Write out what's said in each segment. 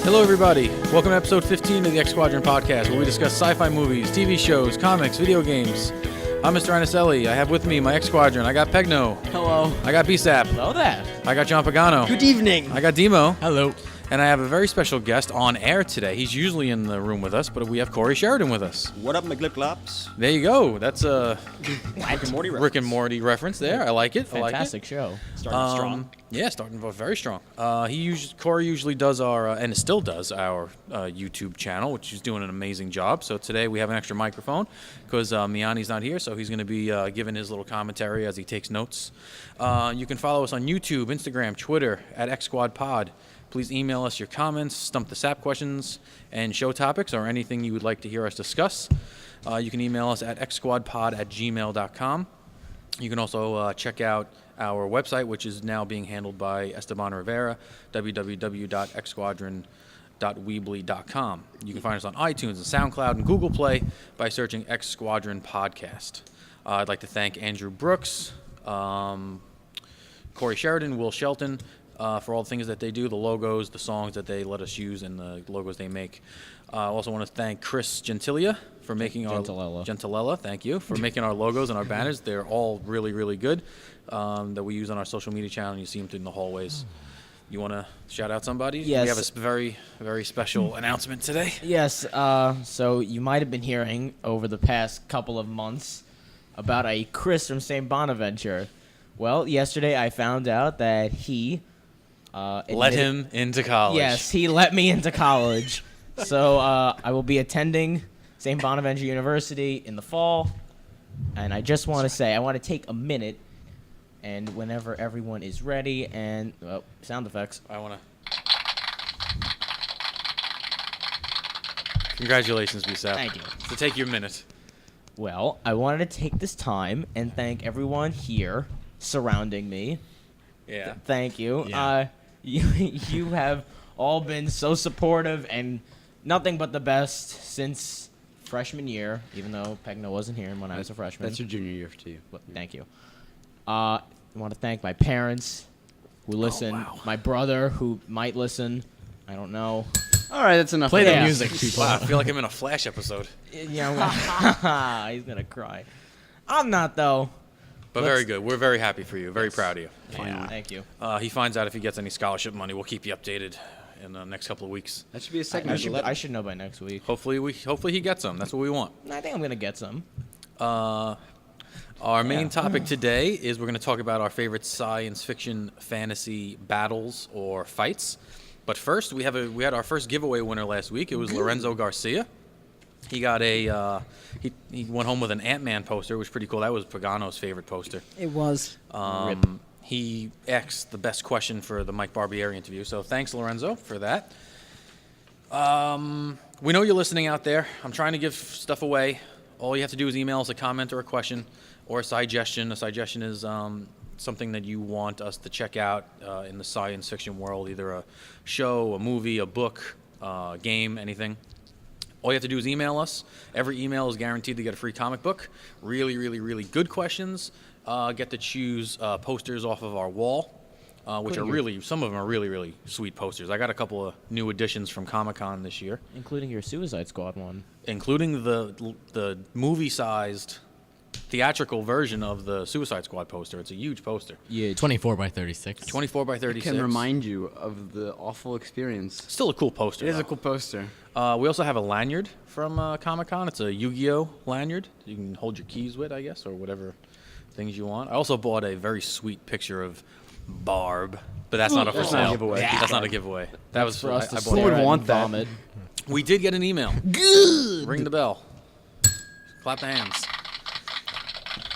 Hello, everybody. Welcome to episode 15 of the X-Squadron podcast, where we discuss sci-fi movies, TV shows, comics, video games. I'm Mr. Aniselli. I have with me my X-Squadron. I got Pegno. Hello. I got BSAP. Hello there. I got John Pagano. Good evening. I got Demo. Hello. And I have a very special guest on air today. He's usually in the room with us, but we have Corey Sheridan with us. What up, my glip-glops? There you go. That's a Rick and Morty reference. Rick and Morty reference there. I like it. Fantastic show. Starting strong. Yeah, starting very strong. Corey usually does our, and still does our YouTube channel, which he's doing an amazing job. So today we have an extra microphone because Miani's not here, so he's going to be giving his little commentary as he takes notes. You can follow us on YouTube, Instagram, Twitter at XSquadPod. Please email us your comments, Stump the Sap questions, and show topics, or anything you would like to hear us discuss. You can email us at xsquadpod@gmail.com. You can also check out our website, which is now being handled by Esteban Rivera, www.xsquadron.weebly.com. You can find us on iTunes and SoundCloud and Google Play by searching X Squadron Podcast. I'd like to thank Andrew Brooks, Corey Sheridan, Will Shelton, for all the things that they do, the logos, the songs that they let us use, and the logos they make. I also want to thank Chris Gentilia for making Gentilella, thank you, for making our logos and our banners. They're all really, really good that we use on our social media channel, and you see them through the hallways. You want to shout out somebody? Yes. We have a very, very special announcement today. Yes, so you might have been hearing over the past couple of months about a Chris from St. Bonaventure. Well, yesterday I found out that he... let him into college. Yes, he let me into college. So I will be attending St. Bonaventure University in the fall. And I just want to say, I want to take a minute, and whenever everyone is ready, and sound effects. I want to... Congratulations, BSAP. Thank you. So take your minute. Well, I wanted to take this time and thank everyone here surrounding me. Yeah. Thank you. Yeah. You have all been so supportive and nothing but the best since freshman year, even though Pegno wasn't here when I was a freshman. That's your junior year to you. Thank you. I want to thank my parents who listen, my brother who might listen. I don't know. All right, that's enough. Play of the that. music, people. Wow, I feel like I'm in a Flash episode. Yeah, he's going to cry. I'm not, though. But very good. We're very happy for you. Very proud of you. Yeah, thank you. He finds out if he gets any scholarship money. We'll keep you updated in the next couple of weeks. That should be a segment. I should know by next week. Hopefully he gets some. That's what we want. I think I'm going to get some. Our main topic today is we're going to talk about our favorite science fiction fantasy battles or fights. But first, we had our first giveaway winner last week. It was Lorenzo Garcia. He got he went home with an Ant-Man poster, which was pretty cool. That was Pagano's favorite poster. It was. He asked the best question for the Mike Barbieri interview, so thanks, Lorenzo, for that. We know you're listening out there. I'm trying to give stuff away. All you have to do is email us a comment or a question or a suggestion. A suggestion is something that you want us to check out in the science fiction world, either a show, a movie, a book, game, anything. All you have to do is email us. Every email is guaranteed to get a free comic book. Really, really, really good questions. Get to choose posters off of our wall, which are really, some of them are really, really sweet posters. I got a couple of new additions from Comic-Con this year. Including your Suicide Squad one. Including the movie-sized theatrical version of the Suicide Squad poster. It's a huge poster. Yeah, 24 by 36. 24 by 36. It can remind you of the awful experience. Still a cool poster. It is though. a cool poster. We also have a lanyard from Comic-Con. It's a Yu-Gi-Oh lanyard. You can hold your keys with, I guess, or whatever things you want. I also bought a very sweet picture of Barb, but that's not a for That's not a sale. giveaway. That's not a giveaway. That was for us to I stare bought Who would at want and that? vomit. We did get an email. Good. Ring the bell. Clap the hands.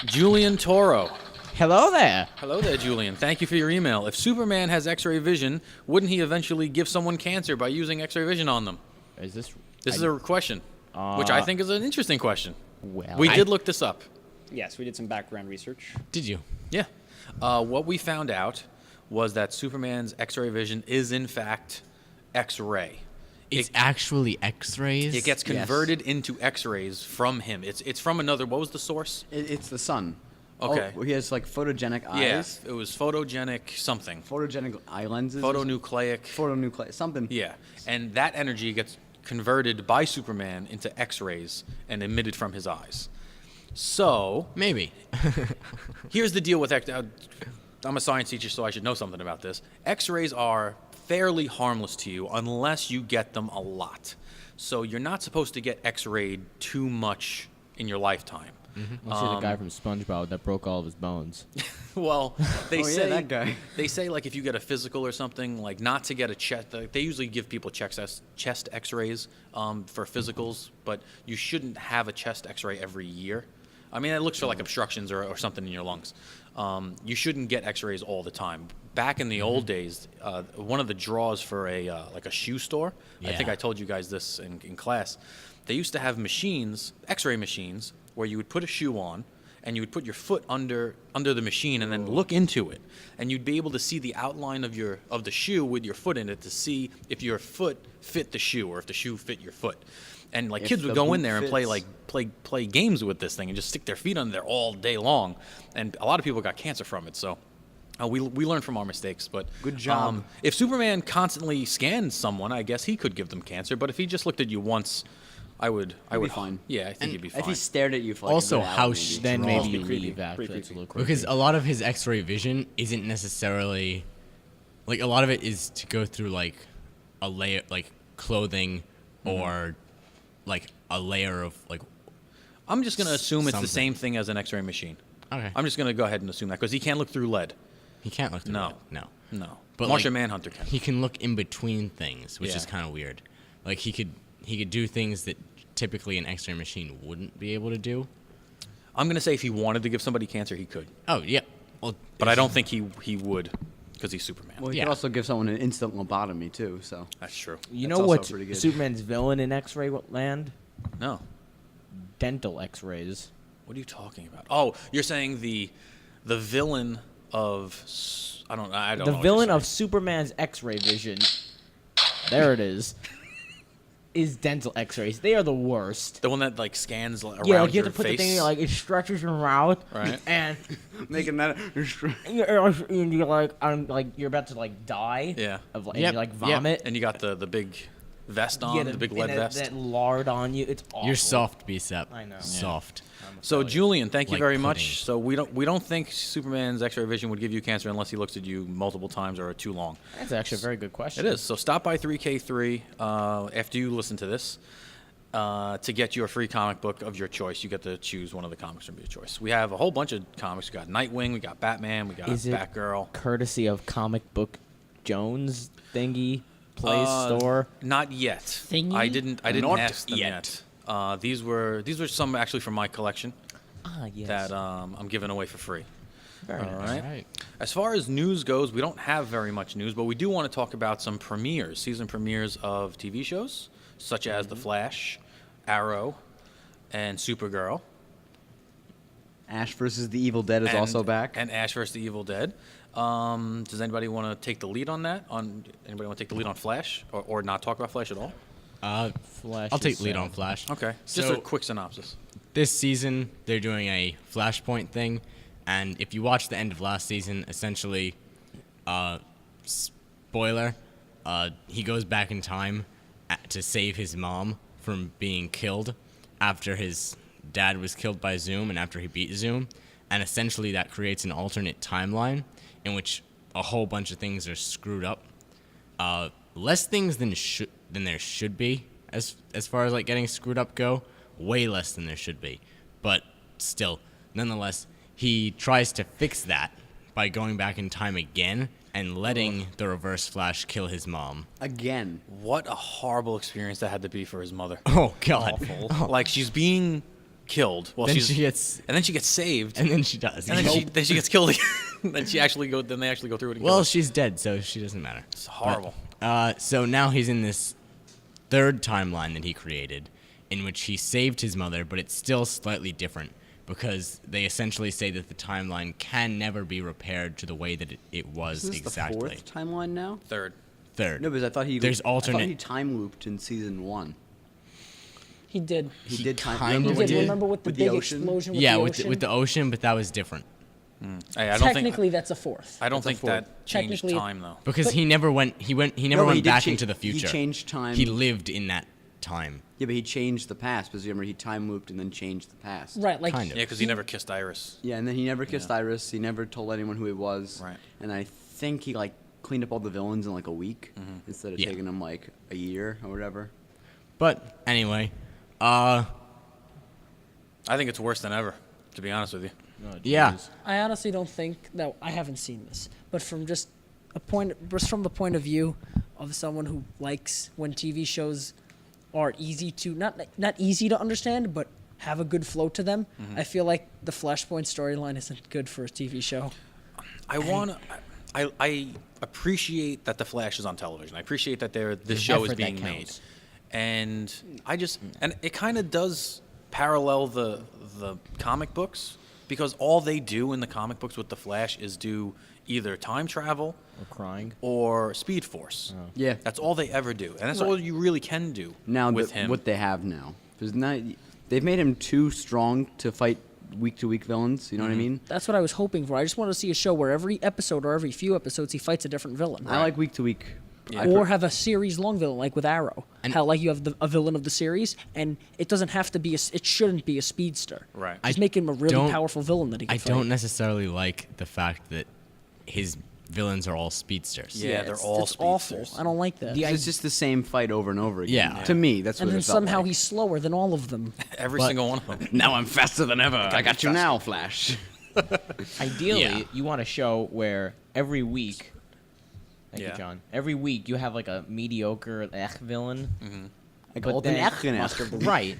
Julian Toro. Hello there. Hello there, Julian. Thank you for your email. If Superman has X-ray vision, wouldn't he eventually give someone cancer by using X-ray vision on them? Is this... This is a question, which I think is an interesting question. Well, We did look this up. Yes, we did some background research. Did you? Yeah. What we found out was that Superman's X-ray vision is, in fact, X-ray. It's actually X-rays? It gets converted into X-rays from him. It's from another... What was the source? It's the sun. Okay. Oh, he has like photogenic Yeah, eyes. it was photogenic something. Photogenic eye lenses. Photonucleic. Photonucleic. Something. Yeah, and that energy gets converted by Superman into X-rays and emitted from his eyes. So Maybe. here's the deal with X. I'm a science teacher, so I should know something about this. X-rays are fairly harmless to you unless you get them a lot. So you're not supposed to get X-rayed too much in your lifetime. Let's see the guy from SpongeBob that broke all of his bones. Well, they Oh, yeah, say that guy. They say like if you get a physical or something, like not to get a chest. They usually give people chest X-rays for physicals, but you shouldn't have a chest X-ray every year. I mean, it looks for like obstructions or something in your lungs. You shouldn't get X-rays all the time. Back in the old days, one of the draws for a like a shoe store. I think Yeah. I told you guys this in class. They used to have machines, X-ray machines, where you would put a shoe on and you would put your foot under the machine and then look into it, and you'd be able to see the outline of the shoe with your foot in it to see if your foot fit the shoe or if the shoe fit your foot. And like If kids would the go in boot there and play fits. play games with this thing and just stick their feet under there all day long, and a lot of people got cancer from it. So we learned from our mistakes. But Good job. if Superman constantly scanned someone, I guess he could give them cancer. But if he just looked at you once, I would be fine. Yeah, I think And you'd be fine. If he stared at you for like Also, a good hour, Then maybe. maybe Pretty you creepy. leave. Actually, Pretty it's a little creepy. Because a lot of his X-ray vision isn't necessarily, like a lot of it is to go through like a layer, like clothing, or like a layer of like. I'm just going to assume it's the something. same thing as an X-ray machine. Okay. I'm just going to go ahead and assume that because he can't look through lead. He can't look through No. it. No. No, But, Martian like, Manhunter can. He can look in between things, which Yeah. is kind of weird. Like he could do things that typically an X-ray machine wouldn't be able to do. I'm going to say if he wanted to give somebody cancer, he could. Oh yeah. Well, But I don't think he would because he's Superman. Well, He yeah. could also give someone an instant lobotomy too. So That's true. You That's know also what's pretty good. Superman's villain in X-ray land? No. Dental X-rays. What are you talking about? Oh, you're saying the villain of I don't know. The what you're villain of saying. Superman's X-ray vision. There it is. Is dental X-rays. They are the worst. The one that like scans around Yeah, like you your have to put face. the thing like it stretches your mouth, Right. And making that. you're like you're about to like die. Yeah. Of like, Yep, and you like yep. vomit. And you got the big vest on, Yeah, the big and lead that, vest. That lard on you. It's awful. You're soft, Bicep. I know. Yeah. Soft. So Julian, thank you Like very pudding. much. So we don't think Superman's X-ray vision would give you cancer unless he looks at you multiple times or too long. That's actually a very good question. It is. So stop by 3K3 after you listen to this to get your free comic book of your choice. You get to choose one of the comics from your choice. We have a whole bunch of comics. We got Nightwing, we got Batman, we got Is it Batgirl. courtesy of Comic Book Jones thingy place store? Not yet. Thingy? I didn't Not ask them yet. yet. These were some actually from my collection Ah, yes. that I'm giving away for free. Very All nice. right. Right. As far as news goes, we don't have very much news, but we do want to talk about some premieres, season premieres of TV shows, such as The Flash, Arrow, and Supergirl. Ash versus the Evil Dead is and- also back. And Ash vs. the Evil Dead. Does anybody want to take the lead on that? Anybody want to take the lead on Flash, or not talk about Flash at all? Flash I'll take is lead sad. on Flash. Okay. Just So- a quick synopsis. This season, they're doing a Flashpoint thing, and if you watch the end of last season, essentially, spoiler, he goes back in time to save his mom from being killed after his dad was killed by Zoom and after he beat Zoom, and essentially that creates an alternate timeline in which a whole bunch of things are screwed up. Less things than there should be as far as like getting screwed up go. Way less than there should be, but still, nonetheless, he tries to fix that by going back in time again and letting the Reverse Flash kill his mom. Again. What a horrible experience that had to be for his mother. Oh God! Like she's being killed. Well, Then she's, she gets, and then she gets saved, and then she does. and then she gets killed again. Then they actually go through it and kill Well, her. she's dead, so she doesn't matter. It's horrible. So now he's in this third timeline that he created, in which he saved his mother, but it's still slightly different because they essentially say that the timeline can never be repaired to the way that it was Is this exactly. the fourth timeline now? Third. Third. No, because I thought he. There's I thought he alternate. time looped in season 1. He did. He did time. kind remember of He when did. did. Remember with the with the big ocean? explosion with Yeah, the with ocean? with the ocean, but that was different Hey, I don't Technically, think that's a fourth. I don't That's a think fourth. that changed Technically- time though. because But- he never went. He never No, but went he did back cha- into the he future. changed time. He lived in that time. Yeah, but he changed the past because remember he time looped and then changed the past. Right, like Kind of. Yeah, because he never kissed Iris. Yeah, and then he never kissed Iris. He never told anyone who he was. Right. And I think he like cleaned up all the villains in like a week instead of Yeah. taking them like a year or whatever. But anyway, I think it's worse than ever, to be honest with you. yeah. I honestly don't think that I haven't seen this, but from just from the point of view of someone who likes when TV shows are easy to not easy to understand, but have a good flow to them. I feel like the Flashpoint storyline isn't good for a TV show. I appreciate that the Flash is on television. I appreciate that this show is effort that being made, counts. and and it kind of does parallel the comic books because all they do in the comic books with the Flash is do either time travel Or crying. or Speed Force. Yeah. That's all they ever do, and that's all you really can do Now with him. what they have now, because now they've made him too strong to fight week to week villains. You know what I mean? That's what I was hoping for. I just want to see a show where every episode or every few episodes he fights a different villain. I like week to week. Yeah. Or have a series long villain like with Arrow. And- How like you have a villain of the series, and it doesn't have to be it shouldn't be a speedster. Right. Just I make him a really don't- powerful villain that he can I fight. don't necessarily like the fact that his villains are all speedsters. Yeah, they're all it's awful. speedsters. I don't like that. It's just the same fight over and over again. Yeah. To me, that's and what then it felt somehow like. he's slower than all of them. Every But- single one of them. Now I'm faster than ever. I got you now, Flash. Ideally, Yeah. you want a show where every week. Thank Yeah. you, John. Every week you have like a mediocre villain. Like But Alden then- Echenach. Right.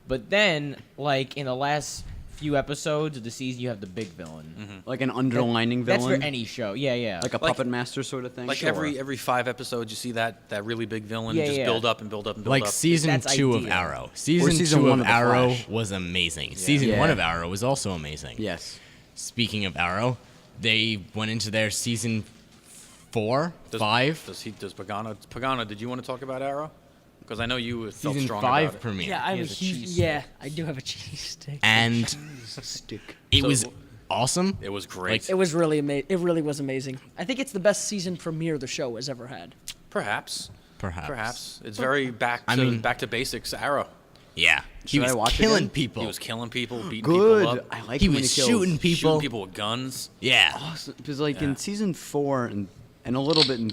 But then, like in the last few episodes of the season, you have the big villain. Like an underlining That's villain. for any show. Yeah, yeah. like a puppet master sort of thing. Like Sure. every 5 episodes, you see that really big villain Yeah, just yeah. build up and build up and build Like up. season That's 2 of ideal. Arrow. Season season 2 one of of The Arrow Flash. was amazing. Season Yeah. 1 of Arrow was also amazing. Yes. Speaking of Arrow, they went into their season 4, Does- 5. Does Pagana? Did you want to talk about Arrow? Because I know you felt Season strong 5 about it. premiere. Yeah, I'm He a has a huge. cheese Yeah, I do have a cheese stick. And Stick. it So- was awesome. It was great. It was really amazing. It really was amazing. I think it's the best season premiere the show has ever had. Perhaps. Perhaps. It's very back to I mean- back to basics. Arrow. Yeah. He Should I was watch killing again? people. He was killing people, beating Good. people up, I like He it when was kills. shooting people. shooting people with guns. Yeah. Awesome. Because like Yeah. in season 4 and a little bit in.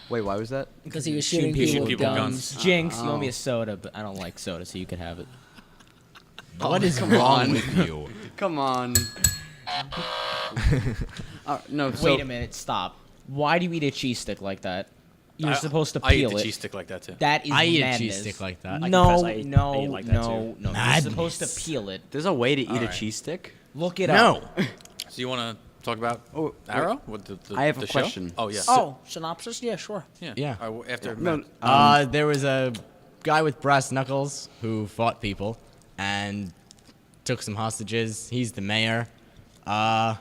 Wait, why was that? Because he was Shooting shooting people, people with with guns. guns. Jinx, you owe me a soda, but I don't like soda, so you could have it. What is come wrong on. with you? Come on. No. So, Wait a minute, stop. Why do you eat a cheese stick like that? You're supposed to I eat peel the it. cheese stick like that too. That is I eat a madness. cheese stick like that. I No, confess I ate no, like that no, too. no. Madness. You're supposed to peel it. There's a way to eat a Alright. cheese stick. Look it up. No. So you want to talk about Oh, Arrow? What the I have a the show? question. Oh yeah. Oh, synopsis? Yeah, sure. yeah. Yeah. All right, well, after No, Matt. There was a guy with brass knuckles who fought people and took some hostages. He's the mayor. Yeah,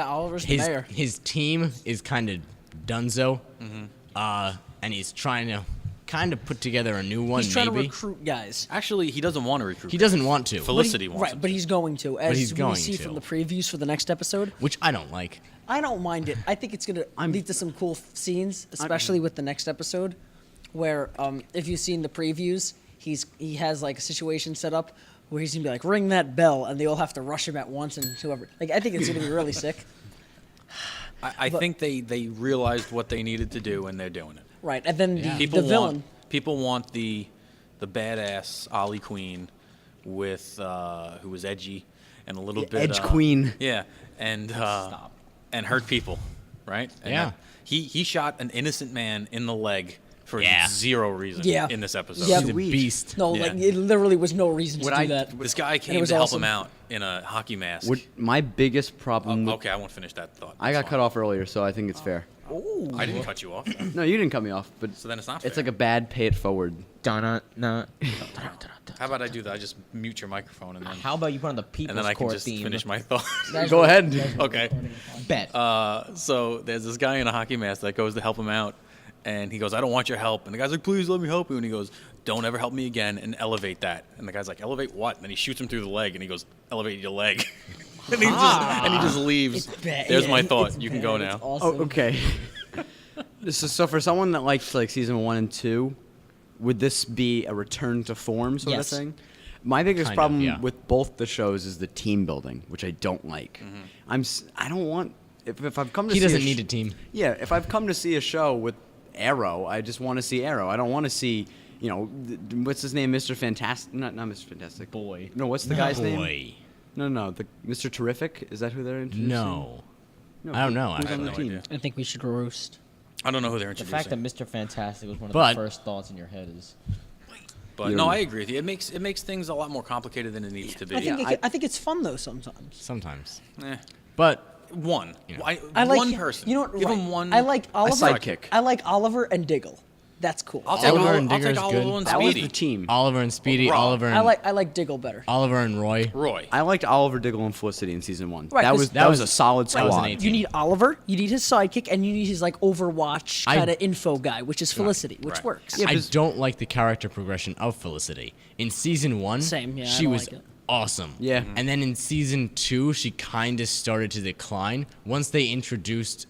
Oliver's the mayor. His team is kind of dunzo. Mm-hmm. And he's trying to kind of put together a new one, He's trying to maybe. recruit guys. Actually, he doesn't want to recruit. He doesn't want to, Felicity But he- wants right, him but to. he's going to. As he's we going see to. from the previews for the next episode. which I don't like. I don't mind it. I think it's gonna lead to some cool scenes, especially with the next episode, where if you've seen the previews, he has like a situation set up where he's gonna be like, ring that bell, and they all have to rush him at once, and whoever. Like, I think it's gonna be really sick. I think they realized what they needed to do, and they're doing it. Right, and then People the villain. want the badass Ollie Queen with who was edgy and a little bit Edge Queen. Yeah, and and hurt people, right? And Yeah. he shot an innocent man in the leg for Yeah. zero reason. Yeah. In this episode. Yeah, He's a Sweet. beast. No, Yeah. like it literally was no reason to What do I- that. This guy it came was to help awesome. him out in a hockey mask. What my biggest problem with Okay, I won't finish that thought. I That's got fine. cut off earlier, so I think it's fair. I didn't cut you off. No, you didn't cut me off, but So then it's not it's fair. like a bad pay it forward. Donna, How about I do that? I just mute your microphone and then How about you put on the People's and then I can Court just theme? finish my thought. Go ahead. Okay. Bet. So there's this guy in a hockey mask that goes to help him out, And he goes, I don't want your help. And the guy's like, please let me help you. And he goes, don't ever help me again, and elevate that. And the guy's like, elevate what? And then he shoots him through the leg, and he goes, elevate your leg. and he just leaves. There's my thought. You can go now. Awesome. Oh, okay. So for someone that likes like season 1 and 2, would this be a return to form sort Yes. of thing? My biggest Kind of, problem yeah. with both the shows is the team building, which I don't like. I don't want if I've come to He see doesn't a need a team. Yeah, if I've come to see a show with Arrow, I just want to see Arrow. I don't want to see, what's his name, Mr. Fantastic? Not Mr. Fantastic. Boy. No, what's the guy's name? Boy. No, the Mr. Terrific. Is that who they're introducing? No. I don't know, Who's actually. on the no team? idea. I think we should roast. I don't know who they're The introducing. fact that Mr. Fantastic was one of But- the first thoughts in your head is. But You no, don't I know. agree with you. It makes things a lot more complicated than it needs to be. I think it's fun though sometimes. Sometimes. Eh. But One. You know. I like one person. You know what? Give right. him one. I like Oliver. sidekick. I like Oliver and Diggle. That's cool. I'll take Oliver Oliver, and I'll take Digger's Oliver good. and That was Speedy. the team. Oliver and Speedy, Raw. Oliver and I like Diggle better. Oliver and Roy. Roy. I liked Oliver, Diggle, and Felicity in season 1. Right, that 'cause- was That a was- solid that was an squad. 18. You need Oliver, you need his sidekick, and you need his like Overwatch I- kind of info guy, which is Felicity, which Right. works. Yeah, I 'cause- don't like the character progression of Felicity. In season 1, Same, yeah, I she don't was like it. awesome. Yeah. And then in season 2, she kind of started to decline once they introduced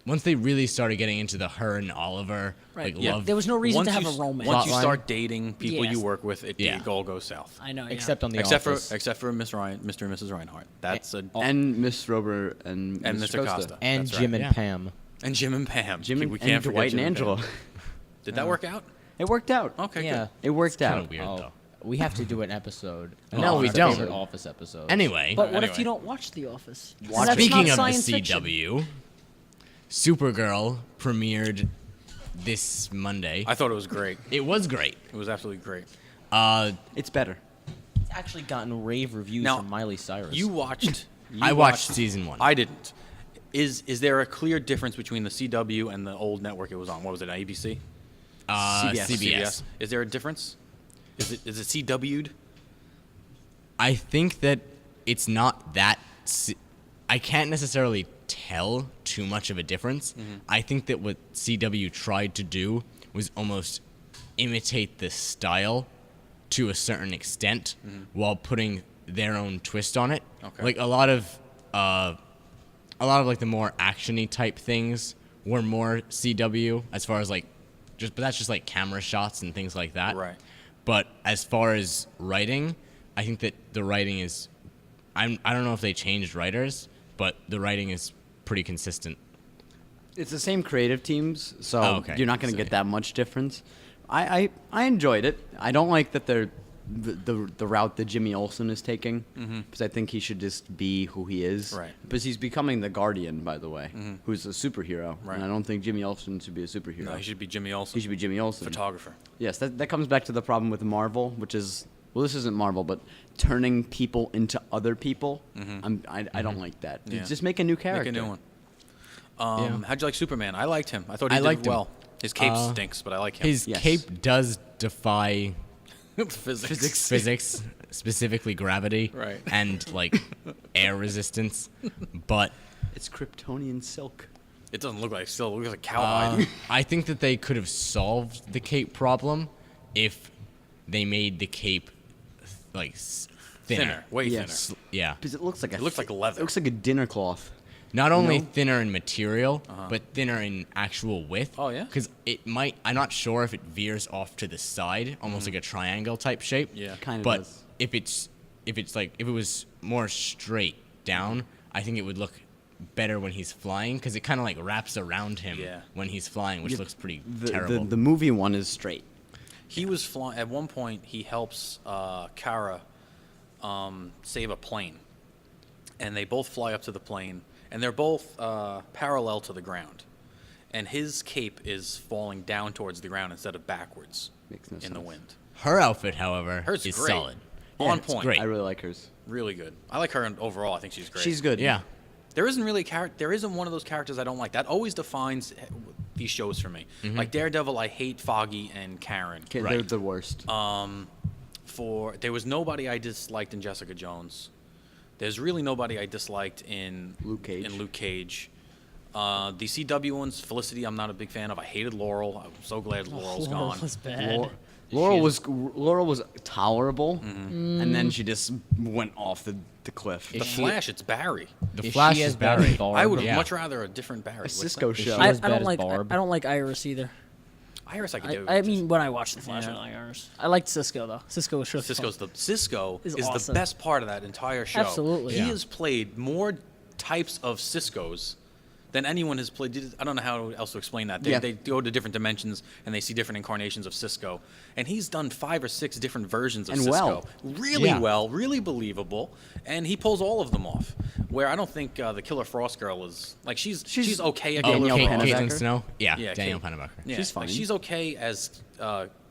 once they really started getting into the her and Oliver Right. like Yeah. love. There was no reason Once to have you a s- romance. Once you Plotline. start dating people Yes. you work with, it Yeah. all goes south. I know. Yeah. Except on the Except Office. for Mr. and Mrs. Reinhardt. That's a And Miss Rober and Mr. Costa. and That's Jim right. and Yeah. Pam. And Jim and Pam. Jim we and, can't forget Dwight Jim and Angela. Pam. Did that work out? It worked out. Okay, Yeah. It worked kind out. of weird Oh, though. we have to do an episode. No, we Office don't. episode, Office episode. Anyway, But what if Anyway. you don't watch The Office? Watch That's speaking not of the science fiction. CW, Supergirl premiered this Monday. I thought it was great. It was great. It was absolutely great. It's better. It's actually gotten rave reviews Now, from Miley Cyrus. You watched. I watched season 1. I didn't. Is there a clear difference between the CW and the old network it was on? What was it, ABC? CBS. Is there a difference? Is it CW'd? I think that it's not that. I can't necessarily tell too much of a difference. I think that what CW tried to do was almost imitate the style to a certain extent while putting their own twist on it. Okay. Like a lot of like the more actiony type things were more CW as far as like but that's just like camera shots and things like that. Right. But as far as writing, I think that the writing is I don't know if they changed writers, but the writing is pretty consistent. It's the same creative teams, so Oh, okay. you're not going to So, get that much difference. I enjoyed it. I don't like that they're the route that Jimmy Olsen is taking, because I think he should just be who he is. Right. Because he's becoming the Guardian, by the way, who's a superhero. Right. And I don't think Jimmy Olsen should be a superhero. No, he should be Jimmy Olsen. He should be Jimmy Olsen. Photographer. Yes, that comes back to the problem with Marvel, which is, well, this isn't Marvel, but turning people into other people. I don't like that. Yeah. Just make a new character. Make a new one. Yeah. How'd you like Superman? I liked him. I thought he I did liked him. well. His cape stinks, but I like him. His Yes. cape does defy physics. physics, specifically gravity, Right. and like air resistance. But It's Kryptonian silk. It doesn't look like still. It looks like cowhide. I think that they could have solved the cape problem if they made the cape like thinner. Way Yes. thinner. Yeah. Because it looks like It looks like leather. It looks like a dinner cloth. Not only know? thinner in material, but thinner in actual width. Oh, yeah? Because it might. I'm not sure if it veers off to the side, almost like a triangle type shape. Yeah. Kind of But does. if it was more straight down, I think it would look better when he's flying because it kind of like wraps around him Yeah. when he's flying, which Yeah, looks pretty The, terrible. the movie one is straight. He was flying. At one point, he helps Kara save a plane, and they both fly up to the plane, and they're both parallel to the ground, and his cape is falling down towards the ground instead of backwards Makes no in the sense. wind. Her outfit, however, Hers is great. solid. On it's point. great. I really like hers. Really good. I like her overall. I think she's great. She's good. Yeah. There isn't really a character. There isn't one of those characters I don't like. That always defines these shows for me. Like Daredevil, I hate Foggy and Karen. Okay, Right. they're the worst. There was nobody I disliked in Jessica Jones. There's really nobody I disliked in Luke Cage. In Luke Cage. The CW ones, Felicity, I'm not a big fan of. I hated Laurel. I'm so glad Laurel's Laurel gone. was bad. Laurel was tolerable, and then she just went off the cliff. The Flash, it's Barry. The Is Flash she is as bad Barry. as Barb? I would have Yeah. much rather a different Barry. A What's Cisco that? show. I- I as bad don't as like Barb. I don't like Iris either. Iris, I could do. I mean, when I watched the Flash, I don't like Iris. I liked Cisco though. Cisco was Cisco Is is the awesome. best part of that entire show. Absolutely. He Yeah. has played more types of Ciscos than anyone has played. I don't know how else to explain that. Yeah. They go to different dimensions and they see different incarnations of Cisco. And he's done 5 or 6 different versions of And Cisco. well. Really Yeah. well, really believable. And he pulls all of them off. Where I don't think the Killer Frost girl is like she's okay at Oh, Killer Danielle Frost. Pennebaker? Caitlin Snow? Yeah, Yeah, Danielle Kate. Pennebaker. Yeah, She's like, fine. she's okay as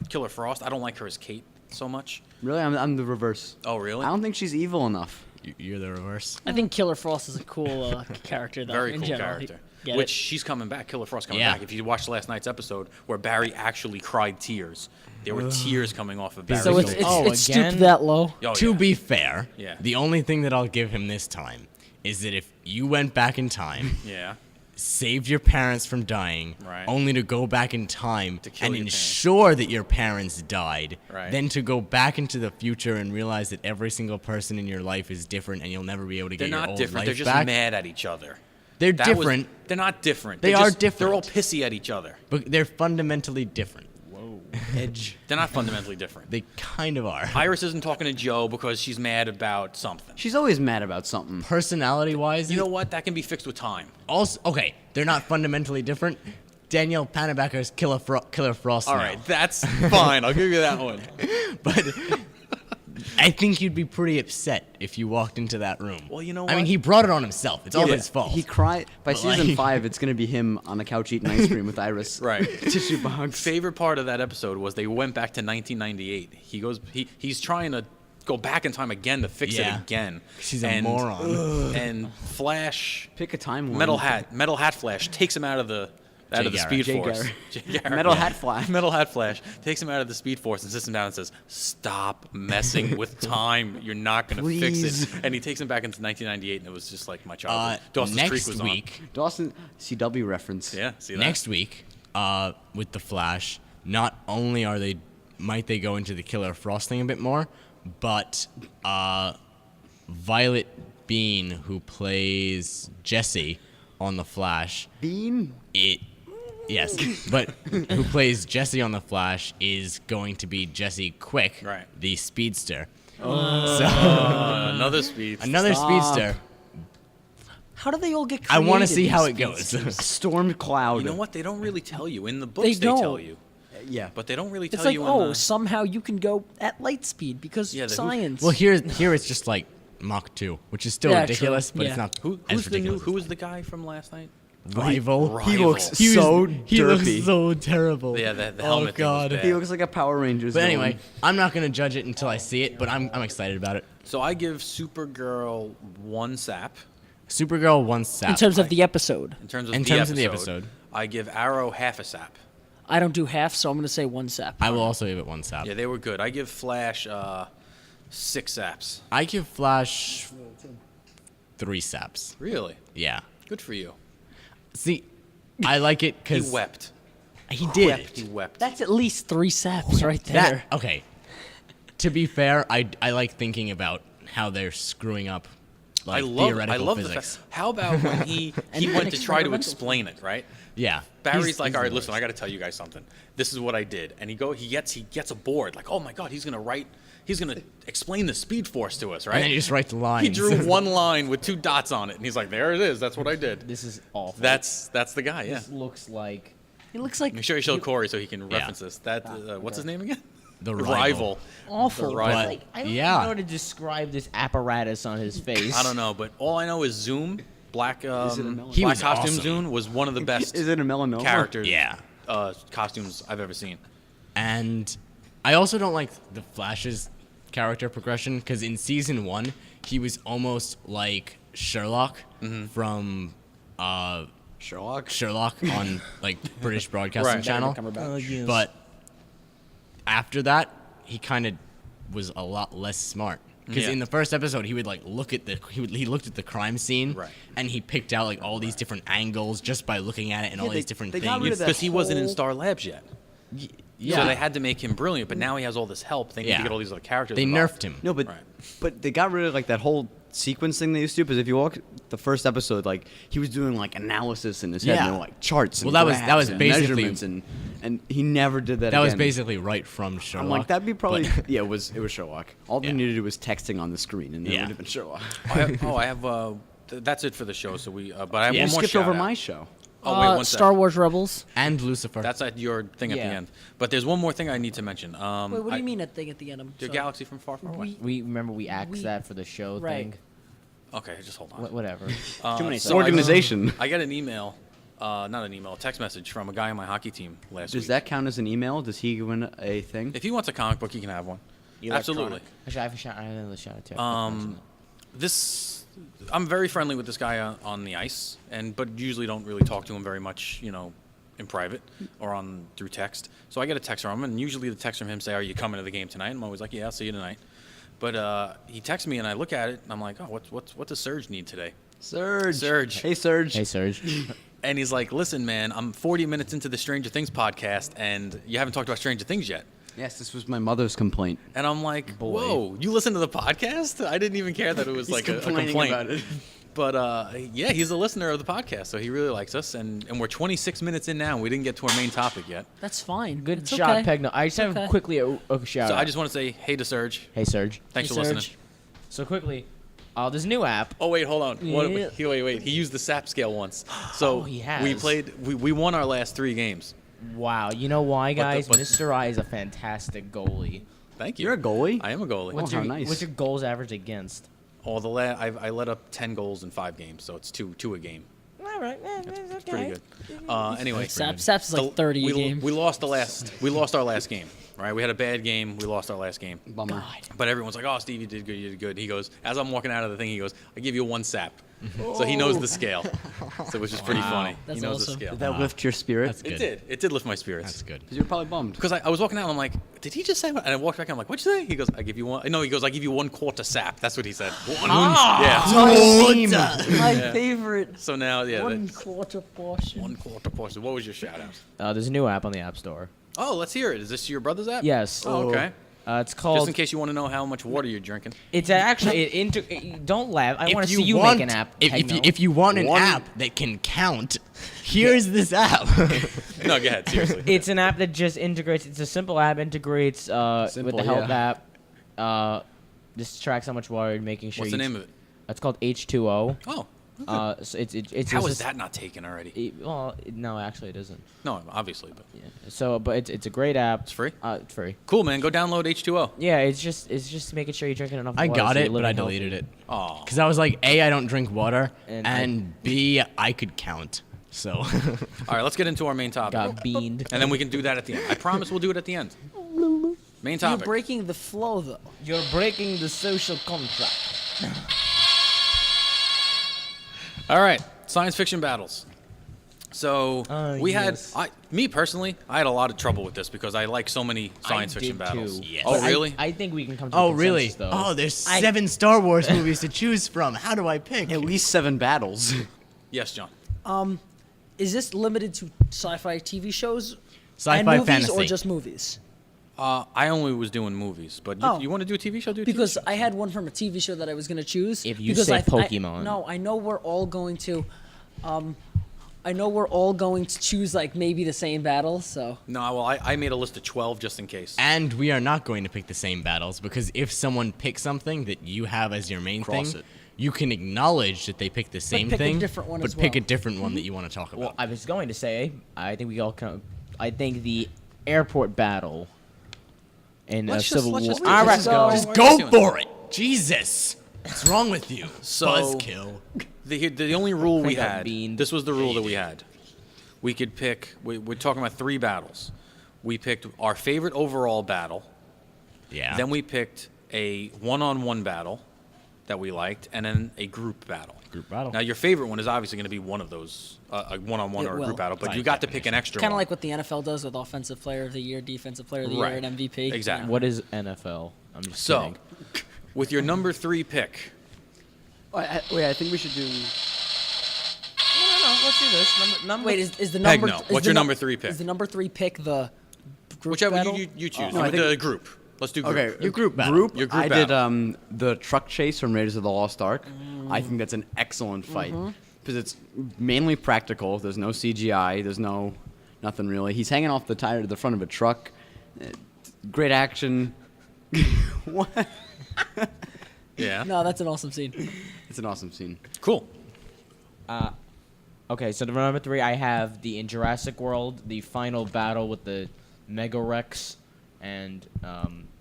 Killer Frost. I don't like her as Kate so much. Really, I'm the reverse. Oh, really? I don't think she's evil enough. You're the reverse. I think Killer Frost is a cool character though. Very in cool general. character. Get Which it? she's coming back. Killer Frost coming Yeah. back. If you watched last night's episode where Barry actually cried tears, there were tears coming off of Barry's So face. it's again? stooped that low. Oh, To yeah. be fair, Yeah. the only thing that I'll give him this time is that if you went back in time, Yeah. saved your parents from dying, Right. only to go back in time To kill and your parents. ensure that your parents died, Right. then to go back into the future and realize that every single person in your life is different and you'll never be able to They're get your not old different. life They're just back. mad at each other. They're That was- different, they're not different. They They're are They're all different. pissy at each other. but they're fundamentally different. Edge. They're not fundamentally different. They kind of are. Iris isn't talking to Joe because she's mad about something. She's always mad about something. Personality-wise, You know what? That can be fixed with time. also okay, they're not fundamentally different. Danielle Pennebaker's Killer Frost. All now. right, that's fine. I'll give you that one. But I think you'd be pretty upset if you walked into that room. Well, you know I mean, what? he brought it on himself. It's all Yeah. his fault. He cried by But, season like- 5. It's gonna be him on the couch eating ice cream with Iris. Right. Tissue box. Favorite part of that episode was they went back to 1998. He's trying to go back in time again to fix Yeah. it again. She's a moron. And Flash, Pick a timeline. Metal Hat Flash takes him out of the Garrett. Speed Jay Force. Garrett. Jay Garrett. Metal Hat Flash. Metal Hat Flash takes him out of the Speed Force and sits him down and says, "Stop messing with time. You're not going to fix Please. it." And he takes him back into 1998, and it was just like my childhood. Dawson's Creek next was on. week, Dawson CW reference. Yeah, see that? next week, with the Flash, not only might they go into the Killer Frost thing a bit more, but Violet Bean, who plays Jesse on the Flash, Bean. Yes, but who plays Jesse on the Flash is going to be Jesse Quick, Right. the speedster. Another Speed. Another Stop. speedster. How do they all get I created? want to see how it these goes. speedsters? Storm Cloud. You know what? They don't really tell you in the books. They They tell don't. you, Yeah. but they don't really tell It's like, you. oh, in the, somehow you can go at light speed because Yeah, science. Well, here it's just like Mach 2, which is still Yeah, ridiculous, true. but Yeah. it's not who's as the new? ridiculous. Who was the guy from last night? Rival? He looks He so he looks derpy. so terrible. Yeah, the oh helmet thing was god. bad. He looks like a Power Rangers. But villain. anyway, I'm not gonna judge it until I see it, but I'm excited about it. So I give Supergirl 1 sap Supergirl one sap. in terms of the episode, in terms of In the terms of episode. the episode. I give Arrow half a sap. I don't do half, so I'm going to say 1 sap. I will also give it one sap. Yeah, they were good. I give Flash 6 saps. I give Flash 3 saps. Really? Yeah. Good for you. See, I like it He because wept. he did. He wept. That's at least 3 saps right there. That okay. To be fair, I like thinking about how they're screwing up like I love theoretical the physics. fact. How about when he then went to try to experimental. explain it, right? Yeah. Barry's He's- like, he's all the right, listen, worst. I got to tell you guys something. This is what I did, and he gets a board, like, oh my god, he's gonna explain the Speed Force to us, right? And then he just writes lines. He drew one line with 2 dots on it, and he's like, there it is. That's what I did. This is awful. That's the guy. Yeah. This looks like It looks like Make sure you show Corey so he can Yeah. reference this. That what's his name again? The Rival. awful. The Rival. like I don't Yeah. even know how to describe this apparatus on his face. I don't know, but all I know is Zoom, black it a melon? He black was costume awesome. Zoom was one of the best Is it a melanoma? character Yeah. costumes I've ever seen. And I also don't like the Flash's character progression because in season 1 he was almost like Sherlock from Sherlock. on like British Broadcasting Right. Channel. Cumberbatch. But after that, he kind of was a lot less smart. Because Yeah. in the first episode, he would like look at he looked at the crime scene, Right. and he picked out like all these different angles just by looking at it and all they- these different they things. got rid of that Because he wasn't in whole- Star Labs yet. Yeah, So they had to make him brilliant, but now he has all this help. They need to Yeah. get all these other characters. they involved. nerfed him. No, but Right. but they got rid of like that whole sequence thing they used to do. Because if you walk the first episode, like he was doing like analysis in his head, Yeah. and there were, like charts. And Well, that was graphs and basically- measurements, and he never did that. That was again. basically right from Sherlock. I'm like that'd be probably but- yeah. It was Sherlock. All they Yeah. needed to do was texting on the screen, and it Yeah. would have been Sherlock. I have. That's it for the show. So but I have You one more skipped shout over out. my show. Oh wait, one sec. Star Wars Rebels. and Lucifer. That's at your thing at the Yeah. end. But there's one more thing I need to mention. Wait, what do you mean a thing at the end? I'm The sorry. galaxy from far, far away. We remember we axed We- that for the show Right. thing. Okay, just hold on. Whatever. Too many so Organization. I got an email, not an email, a text message from a guy on my hockey team last Does week. that count as an email? Does he win a thing? If he wants a comic book, he can have one. Absolutely. Actually, I have a shout. I have a shout out too. I'm very friendly with this guy on the ice, but usually don't really talk to him very much, in private or through text. So I get a text from him, and usually the text from him say, "Are you coming to the game tonight?" And I'm always like, "Yeah, I'll see you tonight." But he texts me, and I look at it, and I'm like, "Oh, what does Serge need today?" Surge. Surge. Hey, Surge. Hey, Serge. And he's like, "Listen, man, I'm 40 minutes into the Stranger Things podcast, and you haven't talked about Stranger Things yet." Yes, this was my mother's complaint. And I'm like, "Whoa, you listen to the podcast?" I didn't even care that it was like a complaint. about it. But yeah, he's a listener of the podcast, so he really likes us. And we're 26 minutes in now, and we didn't get to our main topic yet. That's fine. Good It's shot, okay. Pegno. I just have Okay. quickly a shout So out. I just want to say hey to Serge. Hey, Serge. Thanks Hey, for listening. Serge. So quickly, there's a new app. Oh wait, hold on. Yeah. Wait. He used the SAP scale once. So Oh, he has. we played. We won our last 3 games. Wow. You know why, But the- guys? but- Mr. I is a fantastic goalie. Thank you. You're a goalie? I am a goalie. What's how your nice. What's your goals average against? Oh, I let up 10 goals in 5 games, so it's two a game. All right, It's pretty good. Anyway, Saps is like the- 30 a we, game. we lost our last game. Right, we had a bad game. We lost our last game. Bummer. But everyone's like, "Oh, Steve, you did good. You did good." He goes, as I'm walking out of the thing, he goes, "I give you 1 sap." So he knows the scale. So which is pretty funny. That's he knows awesome. the scale. Did that lift your spirits? That's It good. did. It did lift my spirits. That's good. Because you're probably bummed. Because I was walking out, and I'm like, "Did he just say?" What? And I walked back, and I'm like, "What'd you say?" He goes, "I give you 1." No, he goes, "I give you 1/4 sap." That's what he said. Yeah. My favorite. So now, yeah, One that's quarter portion. 1/4 portion. What was your shout out? There's a new app on the App Store. Oh, let's hear it. Is this your brother's app? Yes. Oh, okay. It's Just called. in case you want to know how much water you're drinking. It's actually don't laugh. I If want to you see you want- make an app. If you want an app that can count, here's this app. No, go ahead. Seriously. It's an app that just integrates. It's a simple app. Integrates with Simple, the Health yeah. app. Just tracks how much water you're making sure. What's the name of it? It's called H2O. Oh. So it's How just is that not taken already? no, actually it isn't. No, obviously, but Yeah. So, but it's a great app. it's free. It's free. Cool, man. Go download H2O. Yeah, it's just making sure you're drinking enough I water. got so you're it, but I living healthy. deleted it. Oh. Because I was like, A, I don't drink water, And and B, I could count. So All right, let's get into our main topic. Got beaned. And then we can do that at the end. I promise we'll do it at the end. Main You're topic. breaking the flow, though. You're breaking the social contract. All right, science fiction battles. So we yes. had, me personally, I had a lot of trouble with this because I like so many science I fiction did battles. Too. Yes. Oh, But really? I think we can come to Oh, a really? consensus, though. Oh, there's 7 Star Wars movies to choose from. How do I pick? At least 7 battles. Yes, John. Is this limited to sci-fi TV shows Sci-fi and movies, fantasy. or just movies? I only was doing movies, but Oh. you want to do a TV show? Do a Because TV show. I had one from a TV show that I was gonna choose. If you because say I Pokemon. no, I know we're all going to, I know we're all going to choose like maybe the same battle. So No, well, I made a list of 12 just in case. And we are not going to pick the same battles because if someone picks something that you have as your main Cross thing, it. you can acknowledge that they picked the same pick a thing, different one but as pick a well. different one that you want to talk about. Well, I was going to say, I think we all come. I think the airport battle in Let's just- Civil let's War. just- All right, let's go. just Just Why are we go doing for it. Jesus. What's wrong with you? So- Buzzkill. The only rule we I got had, beaned. this was the rule that we had. We could pick, we're talking about 3 battles. We picked our favorite overall battle. Yeah. Then we picked a one-on-one battle that we liked, and then a group battle. Group battle. Now, your favorite one is obviously going to be one of those, a one-on-one It or a will. group battle, but By you got to pick an definition. extra kind of one. like what the NFL does with Offensive Player of the Year, Defensive Player of the Right. Year, and MVP. Exactly. What is NFL? I'm just So, kidding. with your number 3 pick. Wait, I think we should do. No, let's do this. Number Wait, is the Peg, number? no. is What's the your nu- number 3 pick? Is the number 3 pick the group Whichever battle? you choose. No, I With the think- group. Let's do group. Okay, your group battle. group. Your group I did battle. the truck chase from Raiders of the Lost Ark. I think that's an excellent fight because it's mainly practical. There's no CGI. There's nothing really. He's hanging off the tire to the front of a truck. Great action. What? Yeah. No, that's an awesome scene. It's an awesome scene. Cool. Okay, so the number 3, I have in Jurassic World, the final battle with the Mega Rex and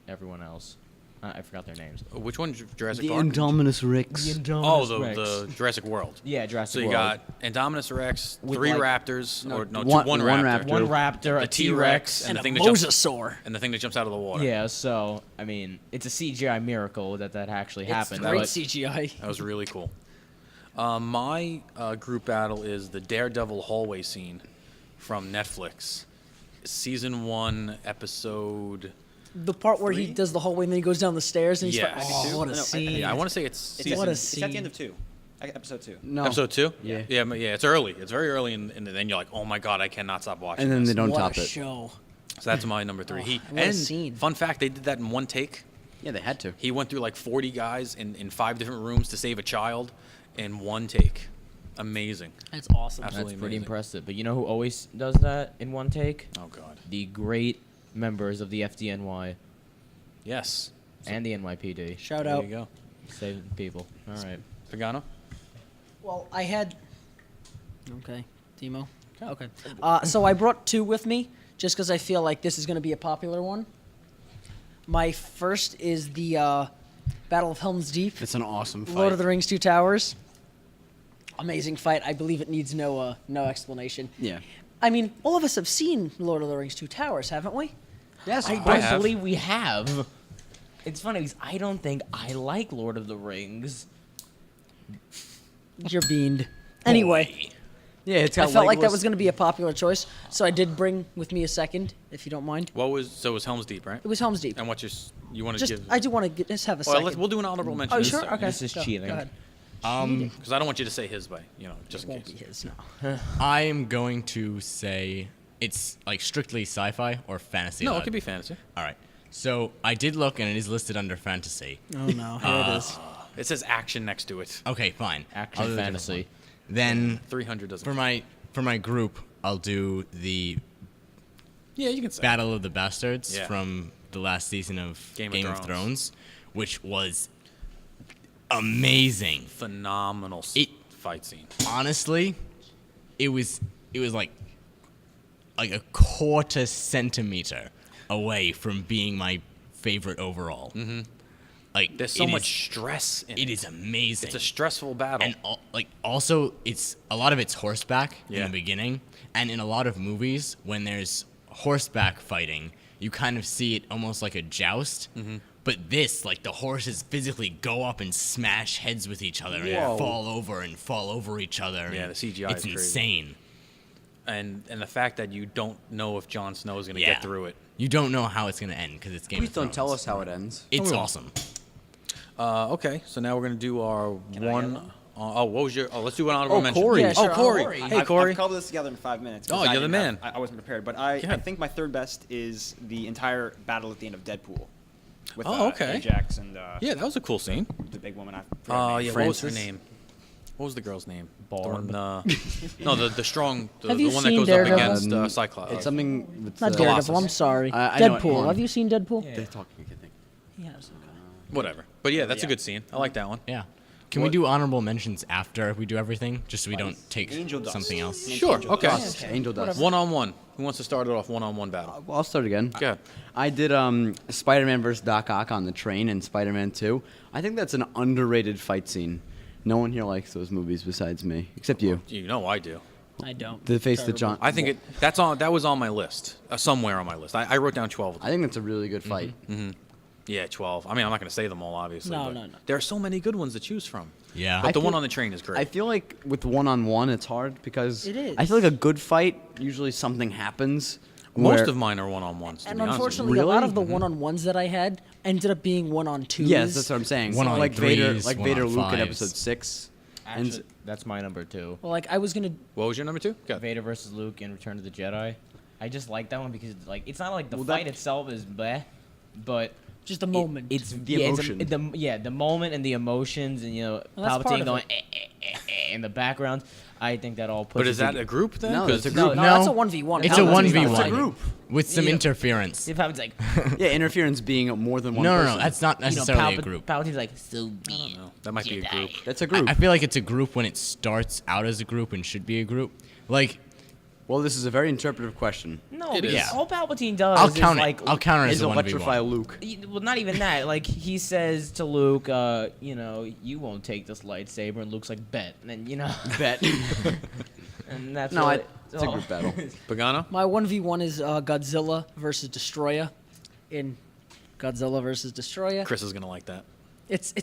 everyone else. I forgot their names. Which one? Jurassic The Park? Indominus Rex. Oh, the Jurassic World. Yeah, Jurassic So you World. got Indominus Rex, With, 3 like- raptors, or no, one- one one raptor. raptor. One raptor, The a T-Rex, T-Rex, And the a thing that jumps mosasaur. and the thing that jumps out of the water. Yeah, so, I mean, it's a CGI miracle that actually It's happened. great but- CGI. That was really cool. My group battle is the Daredevil hallway scene from Netflix, season 1, episode. The part where he 3? does the hallway and then he goes down the stairs and he's Yes. like, oh, what a No, I- scene. Yeah, I want to say it's It's, season, What a it's at the scene. end of 2. Episode 2. No. episode 2. Yeah. Yeah, it's early. It's very early, and then you're like, oh my god, I cannot stop watching. And then this. they don't what top a it. show. So that's my number 3. what a scene. Fun fact, they did that in one take. Yeah, they had to. He went through like 40 guys in 5 different rooms to save a child in one take. Amazing. That's awesome. Absolutely. That's pretty amazing. impressive. But you know who always does that in one take? Oh god. The great members of the FDNY Yes. and the NYPD. Shout There out. you go. Saving people. All right. Pagano? Well, I had. Okay, Timo. Okay. So I brought 2 with me just because I feel like this is going to be a popular one. My first is the Battle of Helm's Deep, It's an awesome fight. Lord of the Rings: Two Towers. Amazing fight. I believe it needs no explanation. Yeah. I mean, all of us have seen Lord of the Rings: Two Towers, haven't we? Yes. I I don't have. believe we have. It's funny because I don't think I like Lord of the Rings. You're beamed. Anyway, Yeah, it's I got felt like that Legolas. was going to be a popular choice, so I did bring with me a second, if you don't mind. What was so it was Helm's Deep, right? It was Helm's Deep. And what you want to Just, give? I do want to just have a Well, second. we'll do an honorable mention. Oh, this sure. time. Okay. This is Go- cheating. Go ahead. Because I don't want you to say his way, just It in won't be case. his. No. I am going to say it's like strictly sci-fi or fantasy. No, it allowed. could be fantasy. All right. So I did look, and it is listed under fantasy. Oh no, here it is. It says action next to it. Okay, fine. Action I'll do a different fantasy. one. Then 300 doesn't. for my group, I'll do the Yeah, you can say. Battle of the Bastards Yeah. from the last season of Game Game of of Thrones. Thrones, which was amazing. Phenomenal fight scene. Honestly, it was like a quarter centimeter away from being my favorite overall. Mm-hmm. Like There's so it much is- stress in it. It is amazing. It's a stressful battle. And also it's a lot of it's horseback in Yeah. the beginning, and in a lot of movies when there's horseback fighting, you kind of see it almost like a joust. Mm-hmm. But this, like, the horses physically go up and smash heads with each other Whoa. and fall over each other. Yeah, and the CGI it's is crazy. insane. and the fact that you don't know if Jon Snow is going to Yeah. get through it. You don't know how it's gonna end because it's Game Please of Thrones. don't tell us how it ends. It's Oh, yeah. awesome. Okay, so now we're going to do our Can I get one. one? What was your? Oh, let's do an honorable Oh, mention. Corey. Yeah, sure. Oh, Corey. Corey. Hey, I've Corey. cobbled this together in 5 minutes. 'cause Oh, I you're the didn't have- man. I wasn't prepared, but I Yeah. think my third best is the entire battle at the end of Deadpool. With, Oh, okay. Ajax and Yeah, that was a cool scene. the big woman. I Oh, forgot her yeah. name. What was her Francis? name? What was the girl's name? Barb. The one, no, the strong, the Have one you that seen goes Daredevil? up against Cyclops. It's something with Not the- Daredevil. I'm Colossus. sorry. I know it. Deadpool. Have you seen Deadpool? Yeah. They're talking, I think. Yes. Whatever. But yeah, that's a Yeah. good scene. I like that one. Yeah. Can we do honorable mentions after we do everything, just so we don't take Angel Dust. something else? Sure. Okay. Dust. Angel Dust. One-on-one. Who wants to start it off? One-on-one battle. Well, I'll start again. Go ahead. I did Spider-Man versus Doc Ock on the train in Spider-Man 2. I think that's an underrated fight scene. No one here likes those movies besides me, except you. You know I do. I don't. The face that John. I think that was on my list. Somewhere on my list. I wrote down 12 of them. I think that's a really good fight. Yeah, 12. I mean, I'm not going to say them all, obviously. No, but no, no. There are so many good ones to choose from. Yeah. But I the one feel- on the train is great. I feel like with one-on-one, it's hard because It is. I feel like a good fight usually something happens. Most Where- of mine are one-on-ones. To And be honest with you. unfortunately, a lot Really? of the one-on-ones that I had ended up being one-on-twos. Yes, that's what I'm saying. One on like Vader, threes, like one Vader on Luke in fives. episode 6. Actually, that's my number 2. Well, like I was gonna. What was your number 2? Go. Vader versus Luke in Return of the Jedi. I just like that one because like it's not like the Well, fight that- itself is bleh, but Just a moment. It's The emotion. the moment and the emotions and Well, that's part Palpatine of going it. in the background. I think that all puts. But it is that to- a group then? No, 'Cause it's a group. No, No. that's a 1v1. It's a Palpatine's 1v1. not It's a fighting. group. with some Yeah. interference. If Palpatine's like, Yeah, interference being more than one No, person. no, that's not necessarily a group. Palpatine's like, so be it. No, that might be a group. That's a group. I feel like it's a group when it starts out as a group and should be a group. Like, Well, this is a very interpretive question. No, It because is. all Palpatine does I'll is count it. like I'll counter it as Is a electrify 1v1. Luke. Well, not even that. Like he says to Luke, you won't take this lightsaber, and Luke's like, bet, and then Bet. and that's No, what it's a group battle. Pagano? My 1v1 is Godzilla versus Destroyer in Godzilla versus Destroyer. Chris is gonna like that. It's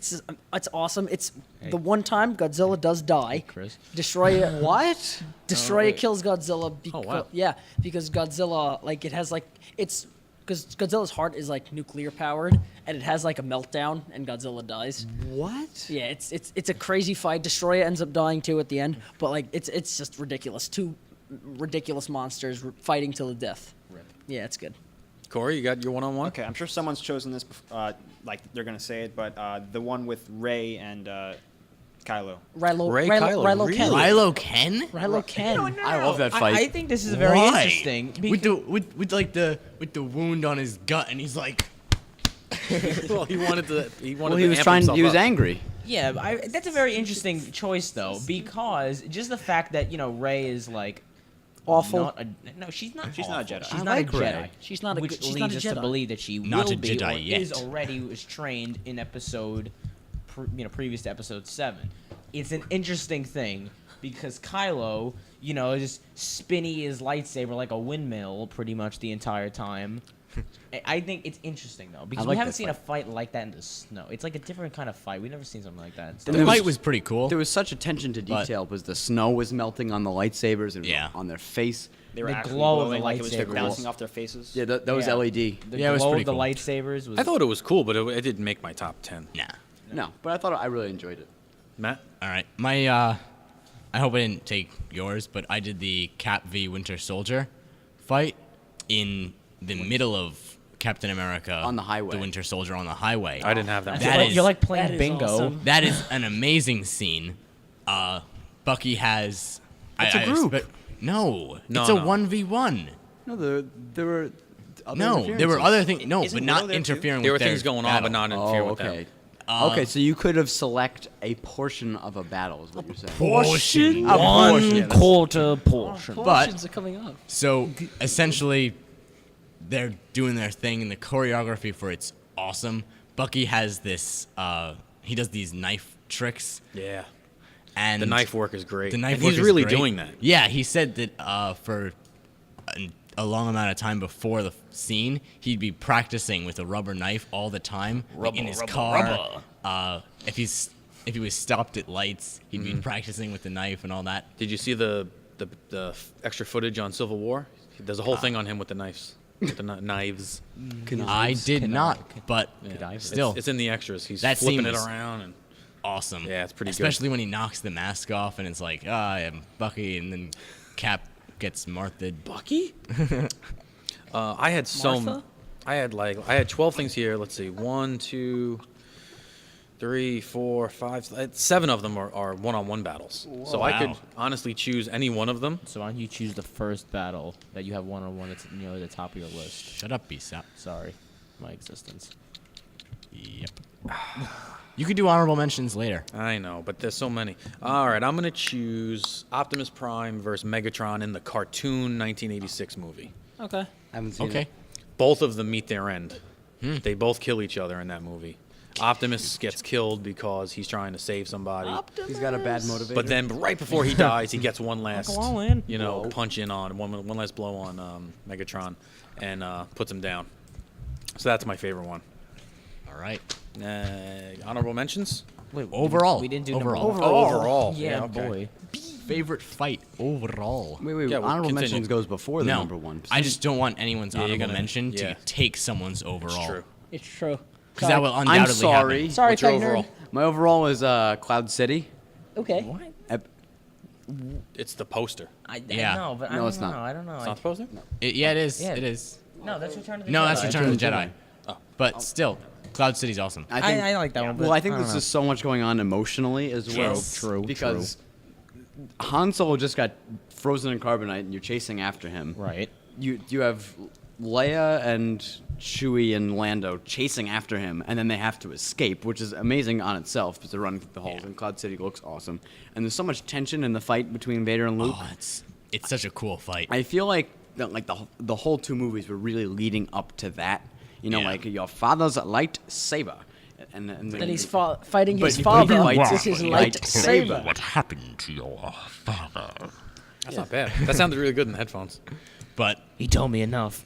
awesome. It's the one time Godzilla does die. Chris. Destroyer What? Destroyer wait. kills Godzilla because wow. yeah, because Godzilla like it has like it's because Godzilla's heart is like nuclear powered and it has like a meltdown and Godzilla dies. What? Yeah, it's a crazy fight. Destroyer ends up dying too at the end, but like it's just ridiculous. Two ridiculous monsters fighting till the death. Rip. Yeah, it's good. Corey, you got your one-on-one? Okay, I'm sure someone's chosen this, like they're gonna say it, but the one with Rey and Kylo. Kylo, really? Ken. Rilo Ken? Rilo Ken. I love that fight. I think this is very Why? interesting. With the wound on his gut, and he's like, Well, he wanted to. He wanted Well, to he was amp trying. himself He was up. angry. Yeah, that's a very interesting choice though, because just the fact that Rey is like Awful. no, she's not. She's not a awful. Jedi. She's I not like a Jedi. Rey. She's not a which good- she's leads not a us to Jedi. believe that she Not will a be Jedi or yet. is already was trained in episode, previous to episode 7. It's an interesting thing because Kylo, is spinning his lightsaber like a windmill pretty much the entire time. I think it's interesting though because I we like haven't that seen a fight like that in the snow. It's like a different kind of fight. We've never seen something like that. the There fight was- was pretty cool. There was such attention to But- detail because the snow was melting on the lightsabers and Yeah. on their face. They were The actually glow of the glowing, like it was lightsaber bouncing was- off their faces. Yeah, that was Yeah. LED. The Yeah, it was glow pretty of the cool. lightsabers was. I thought it was cool, but it didn't make my top 10. Nah. No, but I really enjoyed it. Matt? All right, my I hope I didn't take yours, but I did the Cap v Winter Soldier fight in the middle of Captain America On the highway. the Winter Soldier on the highway. I didn't have that. That is- you're like That playing is bingo. awesome. That is an amazing scene. Bucky has. It's a group. No, No, it's a no. 1v1. No, there were. Other No, there were interferences. other things. No, Isn't but Widow not there, too? interfering There were with their things going on, but battle. not interfere Oh, with okay. them. Okay, so you could have select a portion of a battle, is what you're saying. Portion. A portion. One quarter portion. Portions are coming up. So essentially, they're doing their thing, and the choreography for it's awesome. Bucky has this. He does these knife tricks, Yeah. and The knife work is great. The knife and work he's is really great. doing that. Yeah, he said that for a long amount of time before the scene, he'd be practicing with a rubber knife all the time, like in his car. If he was stopped at lights, he'd be practicing with the knife and all that. Did you see the extra footage on Civil War? There's a whole thing on him with the knives. With the knives. I did not, but still, It's in the extras. He's That flipping scene it was- around. And awesome. Yeah, it's pretty good. Especially when he knocks the mask off and it's like, I am Bucky, and then Cap gets Martha'd. Bucky? I had Martha? I had 12 things here. Let's see. 1, 2, 3, 4, 5, 7 of them are one-on-one battles. So I could Wow. honestly choose any one of them. So why don't you choose the first battle that you have one-on-one that's nearly the top of your list? Shut up, Bisap. Sorry, my existence. Yep. You could do honorable mentions later. I know, but there's so many. All right, I'm gonna choose Optimus Prime versus Megatron in the cartoon 1986 movie. Okay. I haven't seen Okay. it. Both of them meet their end. They both kill each other in that movie. Optimus gets killed because he's trying to save somebody. He's got a bad motivator. But then right before he dies, he gets one last, all in. punch in on one last blow on Megatron, and puts him down. So that's my favorite one. All right. Honorable mentions? Wait, Overall. we didn't do Overall. number one. Overall. Yeah, okay. boy. Favorite fight. overall. Wait. Yeah, we'll Honorable continue. mentions goes before the No, number one. I just don't want anyone's Yeah, you're honorable gonna- mention yeah. to take someone's overall. It's true. It's true. Because that will I'm undoubtedly sorry. happen. Sorry, What's your Titan Nerd. overall? My overall is Cloud City. Okay. What? It's the poster. Yeah. I know, but I No, don't it's know. not. I don't know. It's not the poster? Yeah, it is. Yeah. It is. No, that's Return of the No, Jedi. that's Return of the Return of Jedi. the Oh. But still, Cloud City's awesome. I like that one. But Well, I think don't there's know. just so much going on emotionally as well. True, Because Han Solo just got frozen in carbonite, and you're chasing after him. Right. You have Leia and Chewie and Lando chasing after him, and then they have to escape, which is amazing on itself because they're running through the halls. And Cloud City looks awesome. And there's so much tension in the fight between Vader and Luke. Oh, it's such a cool fight. I feel like the whole two movies were really leading up to that. You know, Yeah. like your father's lightsaber, and Then he's fighting his But father he fights with his his lightsaber. lightsaber. What happened to your father? That's not bad. That sounded really good in the headphones. But He told me enough.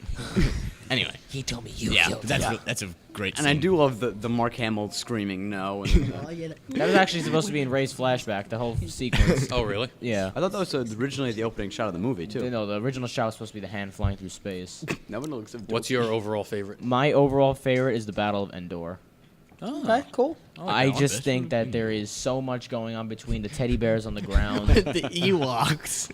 anyway, He told me you yeah, killed but him. that's a great And scene. I do love the Mark Hamill screaming no. And, That was actually supposed to be in Ray's flashback. The whole sequence. Oh, really? Yeah. I thought that was originally the opening shot of the movie too. No, the original shot was supposed to be the hand flying through space. That one looks. So What's your overall favorite? My overall favorite is the Battle of Endor. Okay, cool. I that one, just bitch. think that there is so much going on between the teddy bears on the ground, the Ewoks.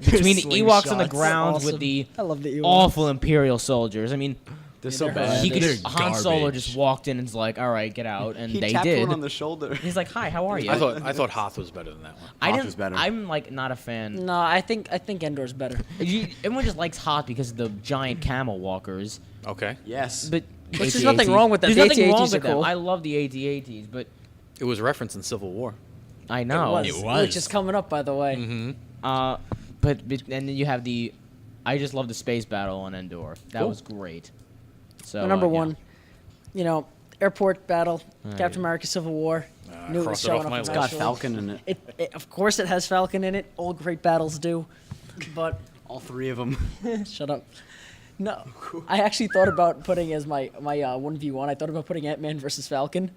between the Ewoks on the slingshots. ground Awesome. with the I love the Ewoks. awful Imperial soldiers. I mean, They're so they're bad. he could They're Han Solo garbage. just walked in and was like, "All right, get out," and He they tapped did. one on the shoulder. He's like, "Hi, how are you?" I thought Hoth was better than that one. I Hoth didn't. was better. I'm like not a fan. No, I think Endor's better. Everyone just likes Hoth because of the giant camel walkers, Okay. Yes. but Which there's nothing wrong with that. There's The nothing wrong AT-ATs are with them. cool. I love the AT-ATs, but It was referenced in Civil War. I know. It was. Which is coming up, by the way. Mm-hmm. But and then you have the. I just love the space battle on Endor. That Cool. was great. So My number yeah. one, you know, airport battle, Right. Captain America: Civil War. Knew it was cross it showing off up my It's list. got eventually. Falcon in it. Of course, it has Falcon in it. All great battles do. But All three of them. shut up. No, I actually thought about putting as my 1v1. I thought about putting Ant-Man versus Falcon,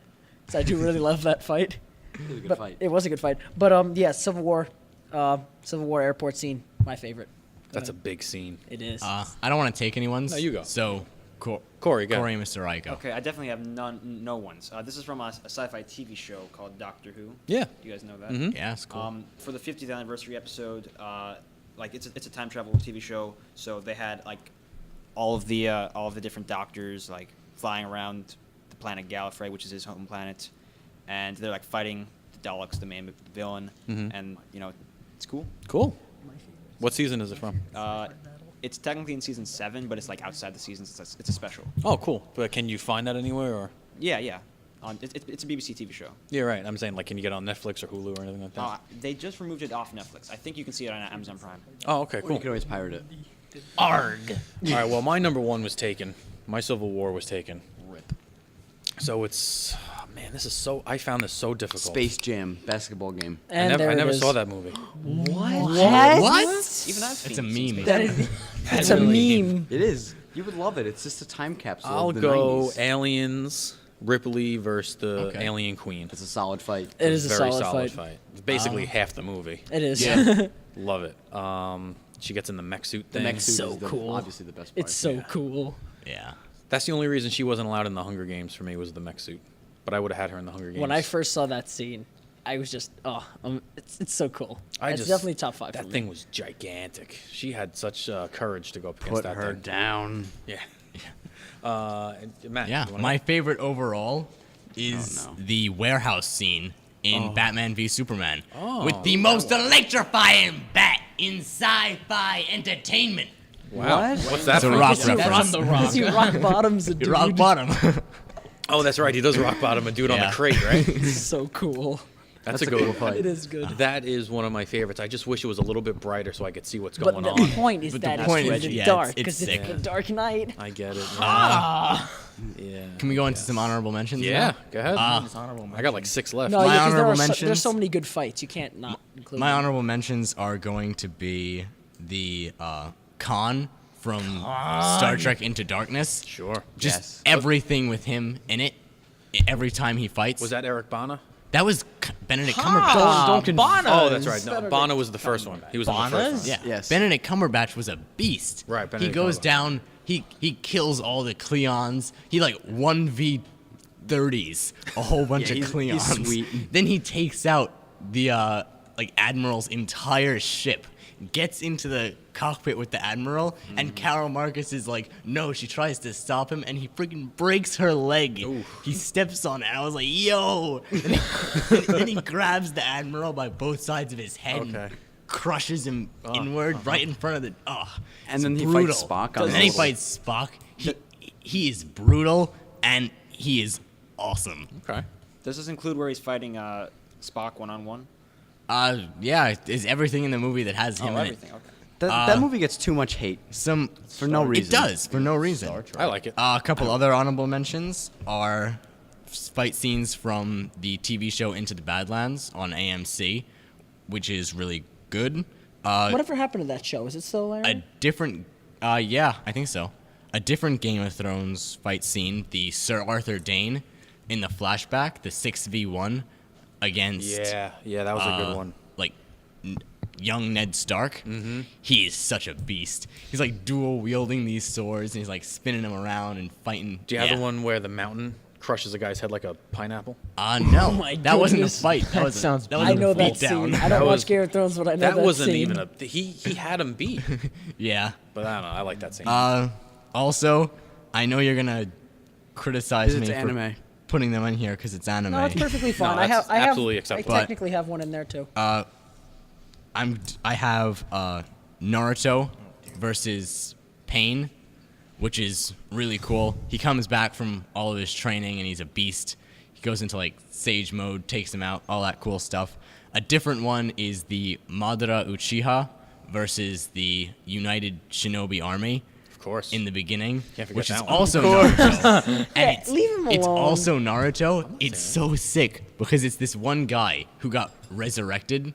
because I do really love that fight. It was a good But fight. it was a good fight. But yeah, Civil War airport scene, my favorite. That's a big scene. It is. I don't want to take anyone's. No, you go. So, Corey, go. Corey and Mr. Ike go. Okay, I definitely have no ones. This is from a sci-fi TV show called Doctor Who. Yeah. You guys know that? Mhm. Yeah, it's cool. For the 50th anniversary episode, like it's a time travel TV show, so they had like all of the different doctors like flying around the planet Gallifrey, which is his home planet, and they're like fighting the Daleks, the main villain, and you know, it's cool. Cool. What season is it from? It's technically in season 7, but it's like outside the seasons. It's a special. Oh, cool. But can you find that anywhere or? Yeah. It's a BBC TV show. Yeah, right. I'm saying like, can you get it on Netflix or Hulu or anything like that? They just removed it off Netflix. I think you can see it on Amazon Prime. Oh, okay, You cool. can always pirate it. Arg. All right. Well, my number one was taken. My Civil War was taken. Rip. So it's, man, this is so. I found this so difficult. Space Jam basketball game. and I there never it is. saw that movie. What? Even I've It's seen a it. meme. That is, that's a meme. It is. You would love it. It's just a time capsule. I'll of the go 90s. Aliens, Ripley versus the Okay. Alien Queen. It's a solid fight. It is a Very solid fight. fight. It's basically half the movie. It is. Yeah. Love it. She gets in the mech suit The thing. mech suit so is cool. obviously the best part. It's so cool. Yeah. That's the only reason she wasn't allowed in the Hunger Games for me was the mech suit. But I would have had her in the Hunger Games. When I first saw that scene, I was just, it's so cool. It's definitely top 5 That for thing me. was gigantic. She had such courage to go up against Put that her thing. down. Yeah. Matt, Yeah. you wanna My go? favorite overall is Oh, no. the warehouse scene in Batman v Superman Oh, with the most electrifying bat in sci-fi entertainment. Wow. What's that It's a from? rock Is he reference. rock, is he rock bottoms a dude? Rock bottom. Oh, that's right. He does rock bottom a dude on Yeah. the crate, right? It's so cool. That's a a good cool one. fight. It is good. That is one of my favorites. I just wish it was a little bit brighter so I could see what's But going the on. point is But the that point it's is, in the yeah, dark it's because it's sick. the Dark Knight. I get it. Yeah. Can we go into some honorable mentions? Yeah, now? go ahead. Honorable I got like 6 left. No, My yeah, 'cause honorable there's mentions- so many good fights. You can't not include My them. honorable mentions are going to be the Khan from Star Trek Into Darkness. Sure. Just Yes. everything with him in it. Every time he fights. Was that Eric Bana? That was Benedict Cumberbatch. Oh, that's right. No, Bono was the first one. He was in the first Bono's? one. Yeah. Yes. Benedict Cumberbatch was a beast. Right, He Benedict goes Cumberbatch. down. He kills all the Cleons. He like 1v30s a whole bunch Yeah, of he's Cleons. sweet. Then he takes out the like admiral's entire ship. Gets into the cockpit with the admiral, and Carol Marcus is like, no, she tries to stop him, and he freaking breaks her leg. He steps on it, and I was like, yo! Then he grabs the admiral by both sides of his head Okay. and crushes him inward right in front of the. And then he brutal. fights Spock on And the then he little- fights Spock. He is brutal, and he is awesome. Okay. Does this include where he's fighting Spock one-on-one? Yeah, is everything in the movie that has him in Everything. it. Okay. That movie gets too much hate. For no reason. It does, for no reason. I like it. A couple other honorable mentions are fight scenes from the TV show Into the Badlands on AMC, which is really good. Whatever happened to that show? Is it still there? A different, yeah, I think so. A different Game of Thrones fight scene, the Sir Arthur Dane in the flashback, the 6v1 against Yeah, that was a good one. like young Ned Stark. Mm-hmm. He is such a beast. He's like dual wielding these swords, and he's like spinning them around and fighting. Do you have the one where the mountain crushes a guy's head like a pineapple? No, my that wasn't a goodness. fight. That was sounds that was I a know that beatdown. scene. I That don't was- watch Game of Thrones, but I know That that wasn't scene. even a. He had him beat. Yeah. But I don't know. I like that scene. Also, I know you're gonna criticize 'Cause me it's for anime. putting them in here because it's anime. No, it's perfectly fine. that's I have absolutely acceptable. I technically have one in there too. I have Naruto versus Pain, which is really cool. He comes back from all of his training and he's a beast. He goes into like Sage mode, takes him out, all that cool stuff. A different one is the Madara Uchiha versus the United Shinobi Army of course. in the beginning, Can't forget which is that one. also Naruto. And leave him it's alone. also Naruto. It's so sick because it's this one guy who got resurrected,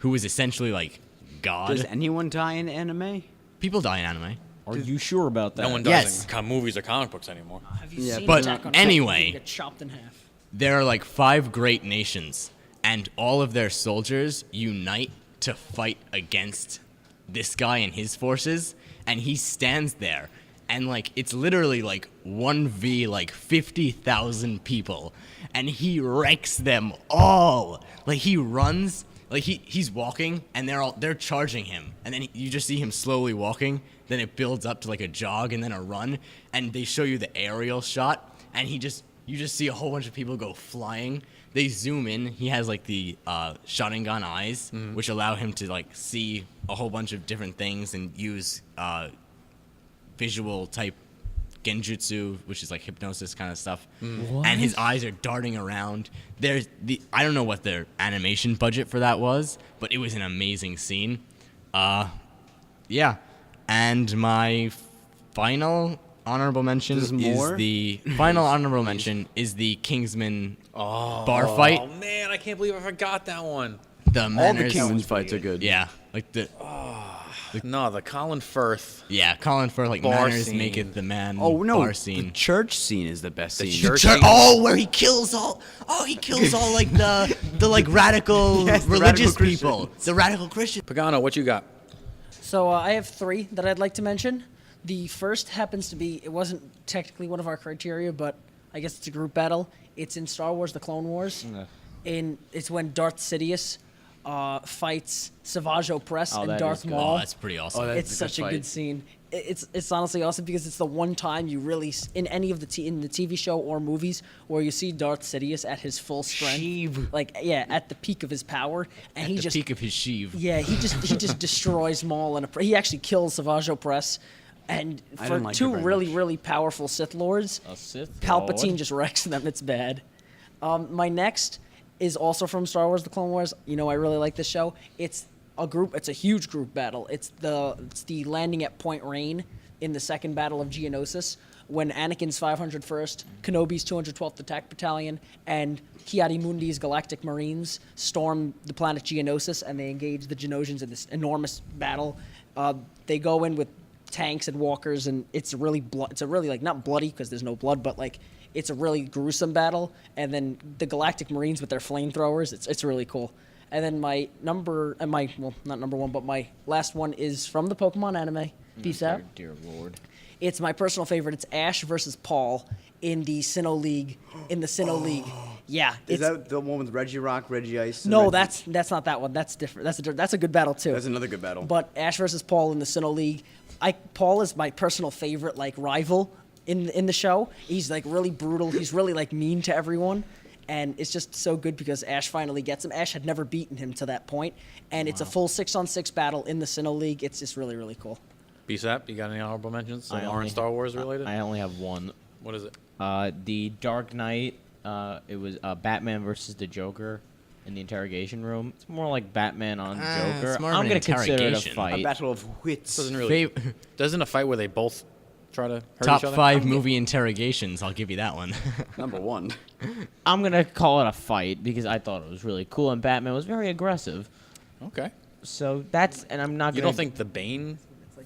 who was essentially like God. Does anyone die in anime? People die in anime. Are you sure about that? no one does Yes. in movies or comic books anymore. Have you Yeah, seen but Attack on Titan? anyway. You get chopped in half. There are like 5 great nations, and all of their soldiers unite to fight against this guy and his forces, and he stands there, and like it's literally like 1v like 50,000 people, and he wrecks them all. Like he runs, like he's walking, and they're charging him, and then you just see him slowly walking. Then it builds up to like a jog and then a run, and they show you the aerial shot, and you just see a whole bunch of people go flying. They zoom in. He has like the Sharingan eyes, which allow him to like see a whole bunch of different things and use visual type genjutsu, which is like hypnosis kind of stuff. And his eyes are darting around. I don't know what their animation budget for that was, but it was an amazing scene. Yeah. And my final honorable mention There's is more? the final honorable mention is the Kingsman bar fight. Oh man, I can't believe I forgot that one. The All the manners. Kingsman fights are good. Yeah, like No, the Colin Firth. Colin Firth, like Bar manners scene. maketh the man. Oh no, bar the scene. church scene is the best scene. church- Where he kills all like the like radical Yes, the religious radical people, the radical Christians. Pagano, what you got? So I have 3 that I'd like to mention. The first happens to be, it wasn't technically one of our criteria, but I guess it's a group battle. It's in Star Wars: The Clone Wars. It's when Darth Sidious fights Savage Opress Oh, and that is Darth good. Maul. Oh, that's pretty awesome. that's It's a good such a fight. good scene. It's honestly awesome because it's the one time you really in any of in the TV show or movies where you see Darth Sidious at his full strength, Sheev. like at the peak of his power, and At he the just peak of his sheav. yeah he just destroys Maul and he actually kills Savage Opress, and I for didn't like her two very really much. really powerful Sith Lords, A Sith Palpatine Lord? just wrecks them. It's bad. My next is also from Star Wars: The Clone Wars. You know, I really like this show. It's a huge group battle. It's the landing at Point Rain in the second battle of Geonosis, when Anakin's 501st, Kenobi's 212th Attack Battalion, and Ki-Adi-Mundi's Galactic Marines storm the planet Geonosis, and they engage the Geonosians in this enormous battle. They go in with tanks and walkers, and it's really it's a really like not bloody because there's no blood, but like it's a really gruesome battle. And then the Galactic Marines with their flamethrowers, it's really cool. And then my not number one, but my last one is from the Pokemon anime. Peace out. Dear Lord. It's my personal favorite. It's Ash versus Paul in the Sinnoh League. Yeah. Is that the one with Regirock, Regice? and No, Regi- that's not that one. That's different. That's a good battle too. That's another good battle. But Ash versus Paul in the Sinnoh League, Paul is my personal favorite like rival in the show. He's like really brutal. He's really like mean to everyone, and it's just so good because Ash finally gets him. Ash had never beaten him to that point, and it's a full 6-on-6 battle in the Sinnoh League. It's just really really cool. BSAP, you got any honorable mentions that I aren't only- Star Wars related? I only have one. What is it? The Dark Knight. It was Batman versus the Joker in the interrogation room. It's more like Batman on Joker. it's more of I'm an gonna consider it a interrogation. a fight. battle of wits. Doesn't really. Fav- Doesn't a fight where they both try to hurt Top each other? 5 movie interrogations. I'll give you that one. Number one. I'm gonna call it a fight because I thought it was really cool and Batman was very aggressive. Okay. So that's and I'm not. You gonna, don't think the Bane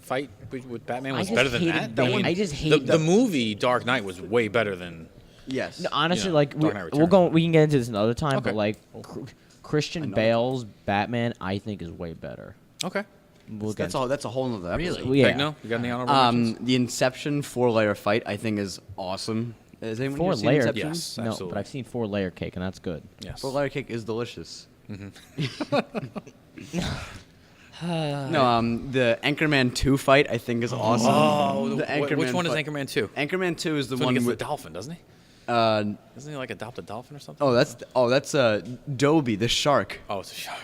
fight with Batman I was just better than hated that? Bane. I just the, hated the movie Dark Knight was way better than. Yes. No, honestly, Yeah, like Dark Knight we'll Returns. go. We can get into this another time, Okay. but like Christian Another Bale's Batman, I think is way better. Okay. We'll get That's all. That's a whole nother episode. Really? Well, yeah. Techno, you got any honorable mentions? The Inception 4-layer fight I think is awesome. Has anyone here seen 4-layer. Inception? Yes, No, absolutely. but I've seen 4-layer cake, and that's good. Yes. 4-layer cake is delicious. Uh, No, the Anchorman 2 fight I think is awesome. Oh, The which one is fight- Anchorman 2? Anchorman 2 is the That's when he one gets with. the dolphin, doesn't he? Uh, Doesn't he like adopt a dolphin or something? that's Dobie the shark. Oh, it's a shark.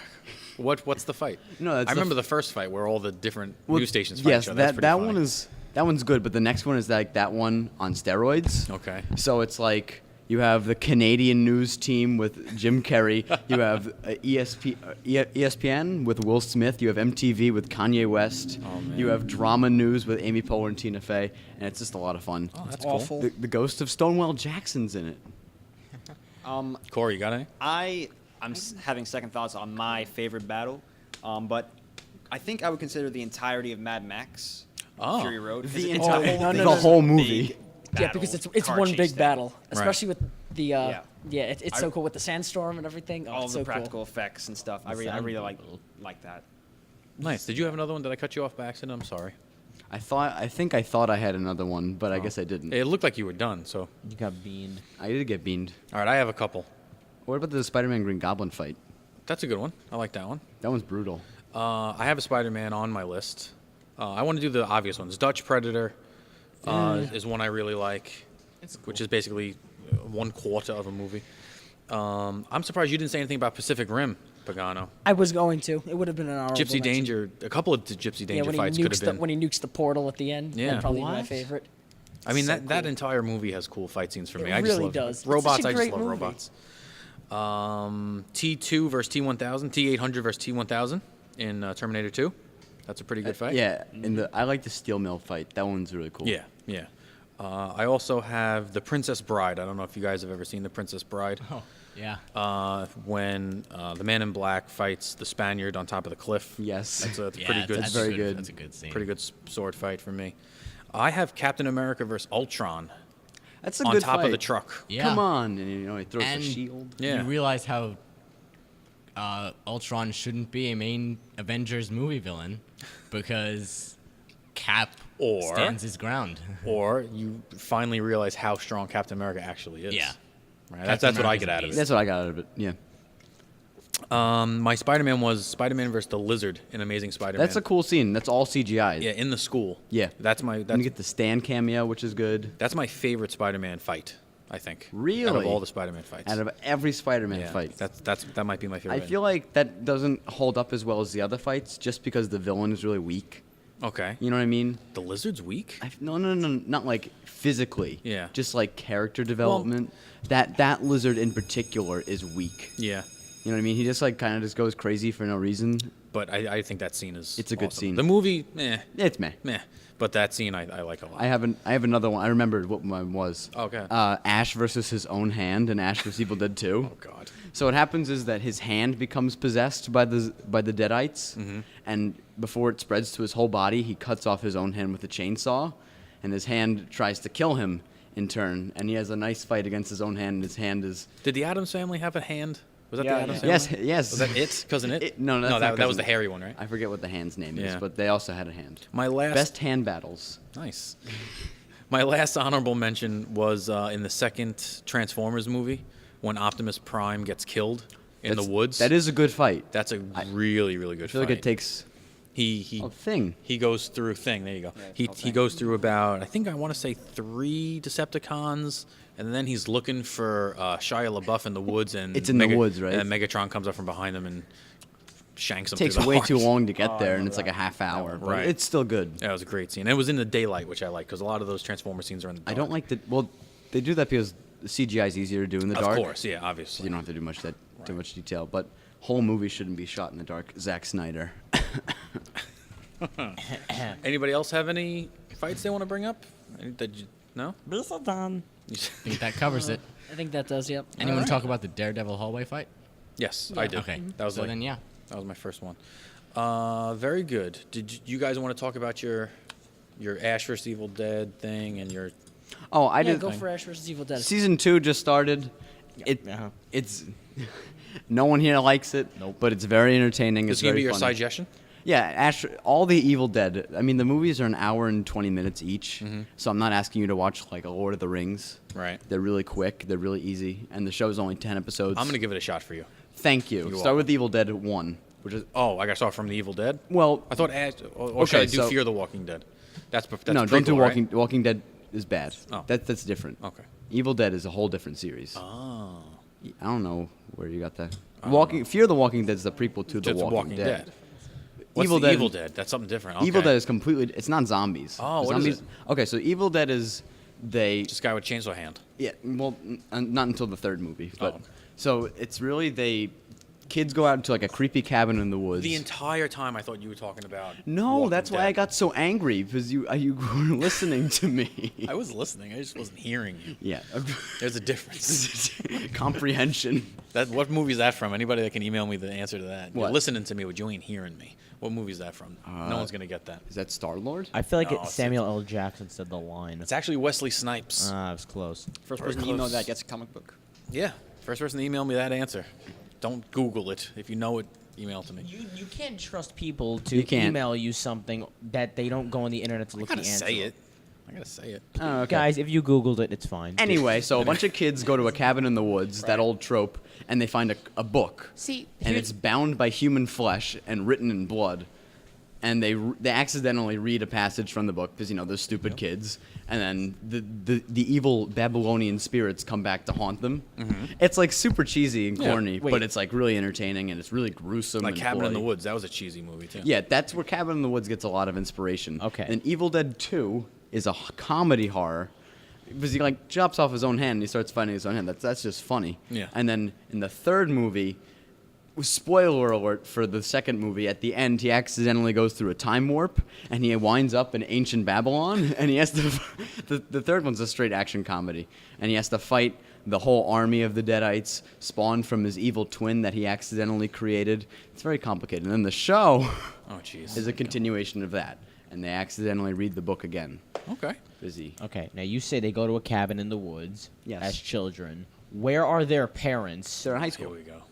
What's the fight? No, that's I the remember the first fight where all the different Well, news stations fight yes, each other. That's that pretty funny. that one's good, but the next one is like that one on steroids. Okay. So it's like you have the Canadian news team with Jim Carrey. You have ESPN with Will Smith. You have MTV with Kanye West. Oh, man. You have drama news with Amy Poehler and Tina Fey, and it's just a lot of fun. Oh, that's awful. cool. The ghost of Stonewall Jackson's in it. Corey, you got any? I'm having second thoughts on my favorite battle, but I think I would consider the entirety of Mad Max Oh. Fury Road. 'cause The it's entire- a whole no, thing. no, the whole Big movie. Yeah, because battle, it's car one chase big thing. battle, especially with the Yeah. it's so cool with the sandstorm and everything. Oh, All it's of the so practical effects and stuff. I really like that. Nice. Did you have another one? Did I cut you off by accident? I'm sorry. I thought I had another one, but I guess I didn't. It looked like you were done. So, You got beaned. I did get beamed. all right, I have a couple. What about the Spider-Man Green Goblin fight? That's a good one. I like that one. That one's brutal. I have a Spider-Man on my list. I want to do the obvious ones. Dutch Predator is one I really like, which is basically 1/4 of a movie. I'm surprised you didn't say anything about Pacific Rim, Pagano. I was going to. It would have been an honorable Gypsy mention. Danger, a couple of Gypsy Yeah, Danger when he fights could nukes have been. when he nukes the portal at the end. Yeah. That'd probably be my What? favorite. I mean, So that cool. entire movie has cool fight scenes for me. It I just really love does. It's robots. such a I just great love movie. robots. T2 versus T1000, T800 versus T1000 in Terminator 2. That's a pretty good fight. Yeah, I like the steel mill fight. That one's really cool. Yeah, yeah. I also have The Princess Bride. I don't know if you guys have ever seen The Princess Bride. Oh, yeah. When the man in black fights the Spaniard on top of the cliff. Yes. That's Yeah, pretty good. that's very good. That's a good scene. Pretty good sword fight for me. I have Captain America versus Ultron That's a on good top fight. of the truck. Yeah. Come on, and he throws And the shield. Yeah. You realize how Ultron shouldn't be a main Avengers movie villain because Cap Or- stands his ground. Or you finally realize how strong Captain America actually is. Yeah. Right? That's what I get out of it. That's what I got out of it. Yeah. My Spider-Man was Spider-Man versus the Lizard in Amazing Spider-Man. That's a cool scene. That's all CGI. Yeah, in the school. Yeah. That's my Then you get the Stan cameo, which is good. that's my favorite Spider-Man fight, I think. Out of Really? all the Spider-Man fights. Out of every Spider-Man yeah, fight. that might be my favorite. I feel like that doesn't hold up as well as the other fights just because the villain is really weak. Okay. You know what I mean? The Lizard's weak? No, not like physically. Yeah. Just like character development. That lizard in particular is weak. Yeah. You know what I mean? He just like kind of just goes crazy for no reason. But I think that scene is. It's a good awesome. scene. The movie, It's meh. meh. But that scene I like a lot. I have another one. I remembered what mine was. Okay. Ash versus his own hand and Ash vs Evil Dead 2. Oh God. So what happens is that his hand becomes possessed by the Deadites, and before it spreads to his whole body, he cuts off his own hand with a chainsaw, and his hand tries to kill him in turn, and he has a nice fight against his own hand, and his hand is... Did the Addams Family have a hand? Was that Yeah, the Addams yeah. Family? Yes. Was that it? Cousin It? No, that's not that was Cousin the It. hairy one, right? I forget what the hand's name is, Yeah. but they also had a hand. My last Best hand battles. Nice. My last honorable mention was in the second Transformers movie when Optimus Prime gets killed in the woods. That is a good fight. That's a really, really good I feel fight. like it takes he a thing. he goes through thing. There you go. He goes through about I want to say 3 Decepticons, and then he's looking for Shia LaBeouf in the woods, and It's in the woods, right? And Megatron comes up from behind him and shanks him. It takes through the way heart. too long to get there, and it's like a half hour, but Right. it's still good. Yeah, it was a great scene. And it was in the daylight, which I like because a lot of those Transformer scenes are in the dark. I don't like the... Well, they do that because the CGI is easier to do in the dark. Of course, yeah, So obviously. you don't have to do too much detail, but whole movie shouldn't be shot in the dark. Zack Snyder. Anybody else have any fights they want to bring up? No? done. I think that covers it. I think that does. Yep. Anyone talk about the Daredevil hallway fight? Yes, I did. Okay. That was so like, then, yeah. that was my first one. Very good. Did you guys want to talk about your Ash vs Evil Dead thing and your? Oh, I Yeah, did. go for Ash vs Evil Dead. Season 2 just started. Uh-huh. It's no one here likes it. Nope. But it's very entertaining. It's It's gonna very be your funny. suggestion. Yeah, Ash. All the Evil Dead. I mean, the movies are an hour and 20 minutes each, so I'm not asking you to watch like a Lord of the Rings. Right. They're really quick. They're really easy, and the show's only 10 episodes. I'm gonna give it a shot for you. Thank you. You're Start welcome. with Evil Dead 1, which is Oh, I got to start from the Evil Dead. well. I thought Ash. Or should Okay, I do so- Fear the Walking Dead? That's No, don't do prequel, right? Walking Dead is bad. Oh. That's different. Okay. Evil Dead is a whole different series. Oh. I don't know where you got that. don't Fear the Walking Dead is the prequel to The Just Walking Dead. What's Evil the Dead- Evil Dead? That's something different. Evil Okay. Dead is completely. It's not zombies. Oh, what is zombies, it? Okay, so Evil Dead is they. Just guy with chainsaw hand. Yeah, well, not until the third movie, but okay. so it's really kids go out into like a creepy cabin in the woods. The entire time I thought you were talking about. No, Walking that's why I Dead. got so angry because you weren't listening to me. I was listening. I just wasn't hearing you. Yeah, There's a difference. comprehension. What movie is that from? Anybody that can email me the answer to that. You're What? listening to me, but you ain't hearing me. What movie is that from? No one's gonna get that. Is that Star Lord? I feel like No, Samuel L. Jackson said the line. It's actually Wesley Snipes. Ah, it was close. First Very person to email close. that gets a comic book. Yeah, first person to email me that answer. Don't Google it. If you know it, email it to me. You can't trust people to You can't. email you something that they don't go on the internet to I look gotta the answer. say it. I gotta say it. Oh, okay. Guys, if you Googled it, it's fine. Anyway, so a bunch of kids go to a cabin in the woods, that old trope, and they find a book. See, And it's bound by human flesh and written in blood. And they accidentally read a passage from the book because, they're stupid kids. And then the evil Babylonian spirits come back to haunt them. It's like super cheesy and Yeah, corny, wait. but it's like really entertaining and it's really gruesome. Like and Cabin in the bloody. Woods. That was a cheesy movie too. Yeah, that's where Cabin in the Woods gets a lot of inspiration. Okay. And Evil Dead 2 is a comedy horror because he like chops off his own hand and he starts fighting his own hand. That's just funny. Yeah. And then in the third movie, spoiler alert for the second movie, at the end he accidentally goes through a time warp and he winds up in ancient Babylon and he has to the third one's a straight action comedy and he has to fight the whole army of the Deadites spawned from his evil twin that he accidentally created. It's very complicated. And then the show Oh jeez. is a continuation of that, and they accidentally read the book again. Okay. Busy. Okay, now you say they go to a cabin in the woods Yes. as children. Where are their parents? They're in high Here school. we go.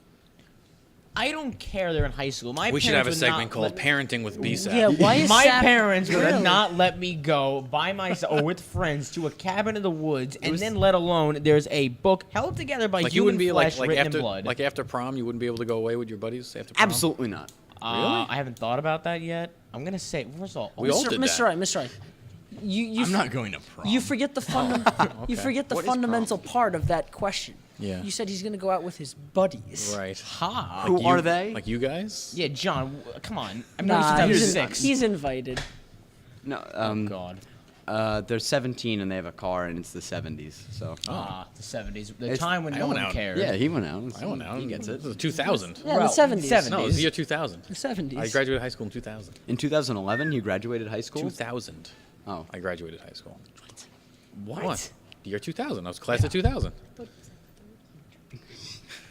I don't care they're in high school. My We should have a parents would segment not called let- Parenting with BSAP. Yeah, why is My Sap- parents would Really? not let me go by myself or with friends to a cabin in the woods, and was- then let alone there's a book held together by Like you human wouldn't be flesh like written after in blood. like after prom, you wouldn't be able to go away with your buddies after prom. Absolutely not. I haven't thought about that yet. I'm gonna say first of all, We all Mr. did Mr. that. Right, Mr. Right. You I'm not going to prom. You forget the you forget the What is fundamental part of that question. Yeah. You said he's gonna go out with his buddies. Right. ha. Who You- are they? Like you guys? Yeah, John, come on. I'm Nah, not he's, six. he's invited. No. Oh God. They're 17 and they have a car and it's the 70s. So The 70s, the It's- time when I no went one out. cared. yeah, he went out. I went out. He gets it. It was 2000. Yeah, Well, the 70s. 70s. No, it was the year 2000. The 70s. I graduated high school in 2000. In 2011, you graduated high school. 2000. Oh, I graduated high school. What? The year 2000. I was class of 2000.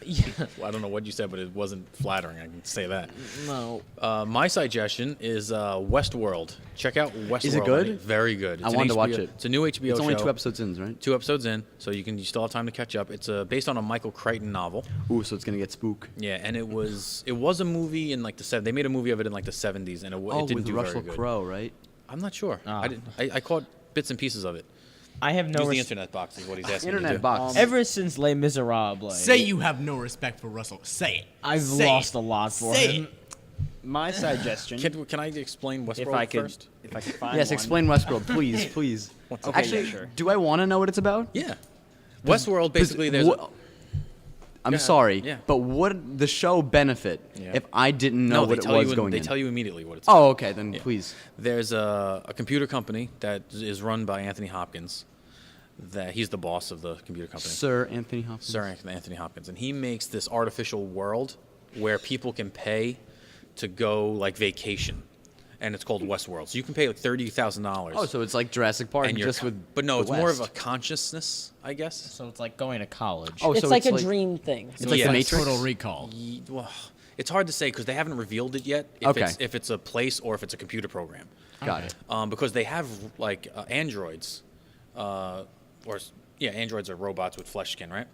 Yeah. Well, I don't know what you said, but it wasn't flattering. I can say that. No. My suggestion is Westworld. Check out Westworld. Is it good? Very good. I It's an wanted to watch HBO it. It's a new HBO it's only show. 2 episodes in, right? 2 episodes in, so you still have time to catch up. It's based on a Michael Crichton novel. Ooh, so it's gonna get spook. Yeah, and it was a movie in like the They made a movie of it in like the 70s, and it Oh, didn't with do Russell very good. Crowe, right? I'm not sure. Ah. I didn't. I caught bits and pieces of it. I have no Use the res- internet box is what he's asking me to Internet do. box. Ever since Les Miserables, Say you have no respect for Russell. Say it. I've Say lost it. a lot for Say him. it. My suggestion, Can I explain Westworld if I could, first? if I could find Yes, one. explain Westworld, please, please. What's Okay, Actually, yeah, sure. do I want to know what it's about? Yeah. Westworld basically there's. I'm ahead. sorry, Yeah. but would the show benefit Yeah. if I didn't know no, what it was going They in? tell you immediately what it's. Oh, okay, then Yeah. please. There's a computer company that is run by Anthony Hopkins. That he's the boss of the computer company. Sir Anthony Hopkins. Sir Anthony Hopkins, and he makes this artificial world where people can pay to go like vacation, and it's called Westworld. So you can pay like $30,000. Oh, so it's like Jurassic Park, and just with. but no, the it's more of a West. consciousness, I guess. So it's like going to college. Oh, It's so like a dream thing. It's like Yeah. the Matrix. Total Recall. Well, it's hard to say because they haven't revealed it yet. Okay. If it's a place or if it's a computer program, Got it. because they have like androids, androids are robots with flesh skin, right?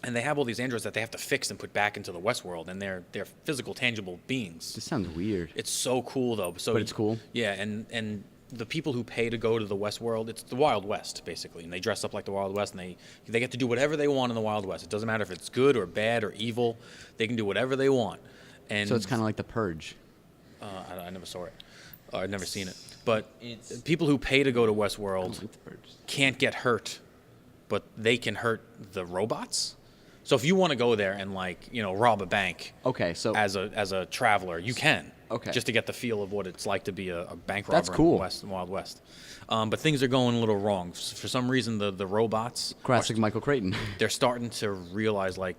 And they have all these androids that they have to fix and put back into the Westworld, and they're physical, tangible beings. This sounds weird. It's so cool though. So But it's cool? Yeah, and the people who pay to go to the Westworld, it's the Wild West basically, and they dress up like the Wild West, and they get to do whatever they want in the Wild West. It doesn't matter if it's good or bad or evil; they can do whatever they want. And So it's kind of like The Purge. I never saw it. I've never seen it. But It's- people who pay to go to I Westworld don't like The Purge. can't get hurt, but they can hurt the robots. So if you want to go there and rob a bank Okay, so as a traveler, you can. Okay. Just to get the feel of what it's like to be a bank robber That's cool. in the Wild West. But things are going a little wrong. For some reason, the robots classic Michael Crichton. they're starting to realize We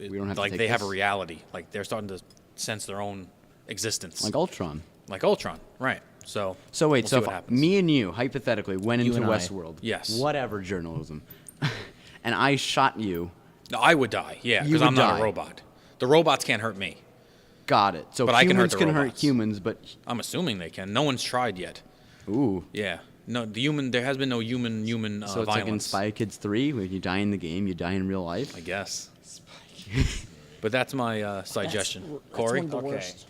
don't have to like take they have a this. reality. Like they're starting to sense their own existence. Like Ultron. Like Ultron, right? So So wait, we'll so see if what happens. me and you hypothetically went You into and I. Westworld, Yes. whatever journalism, and I shot you, No, I would die. Yeah, You because would I'm not die. a robot. The robots can't hurt me. got it. So But I can hurt humans the can hurt robots. humans, but I'm assuming they can. No one's tried yet. ooh. Yeah. No, there has been no human So it's like in violence. Spy Kids 3, where you die in the game, you die in real life. I guess. But that's my suggestion. That's Corey? one of the Okay. worst.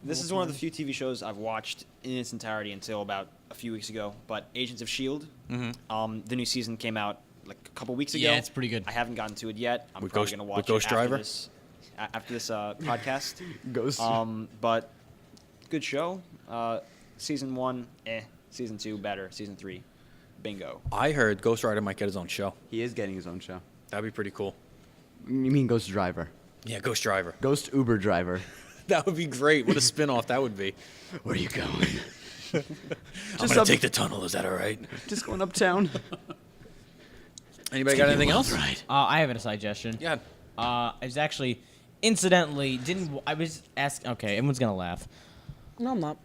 This is one of the few TV shows I've watched in its entirety until about a few weeks ago. But Agents of Shield, the new season came out like a couple weeks ago. Yeah, it's pretty good. I haven't gotten to it yet. I'm With probably Ghost- gonna with watch Ghost it Driver? after this podcast. Ghost. But good show. Season 1, Season 2, better. Season 3, bingo. I heard Ghost Rider might get his own show. He is getting his own show. That'd be pretty cool. You mean Ghost Driver? Yeah, Ghost Driver. Ghost Uber Driver. That would be great. What a spin-off that would be. Where are you going? I'm Just gonna up- take the tunnel. Is that all right? Just going uptown. Anybody got anything else? I have a suggestion. Yeah. I was actually, incidentally, I was asking. Okay, everyone's gonna laugh. No, I'm not.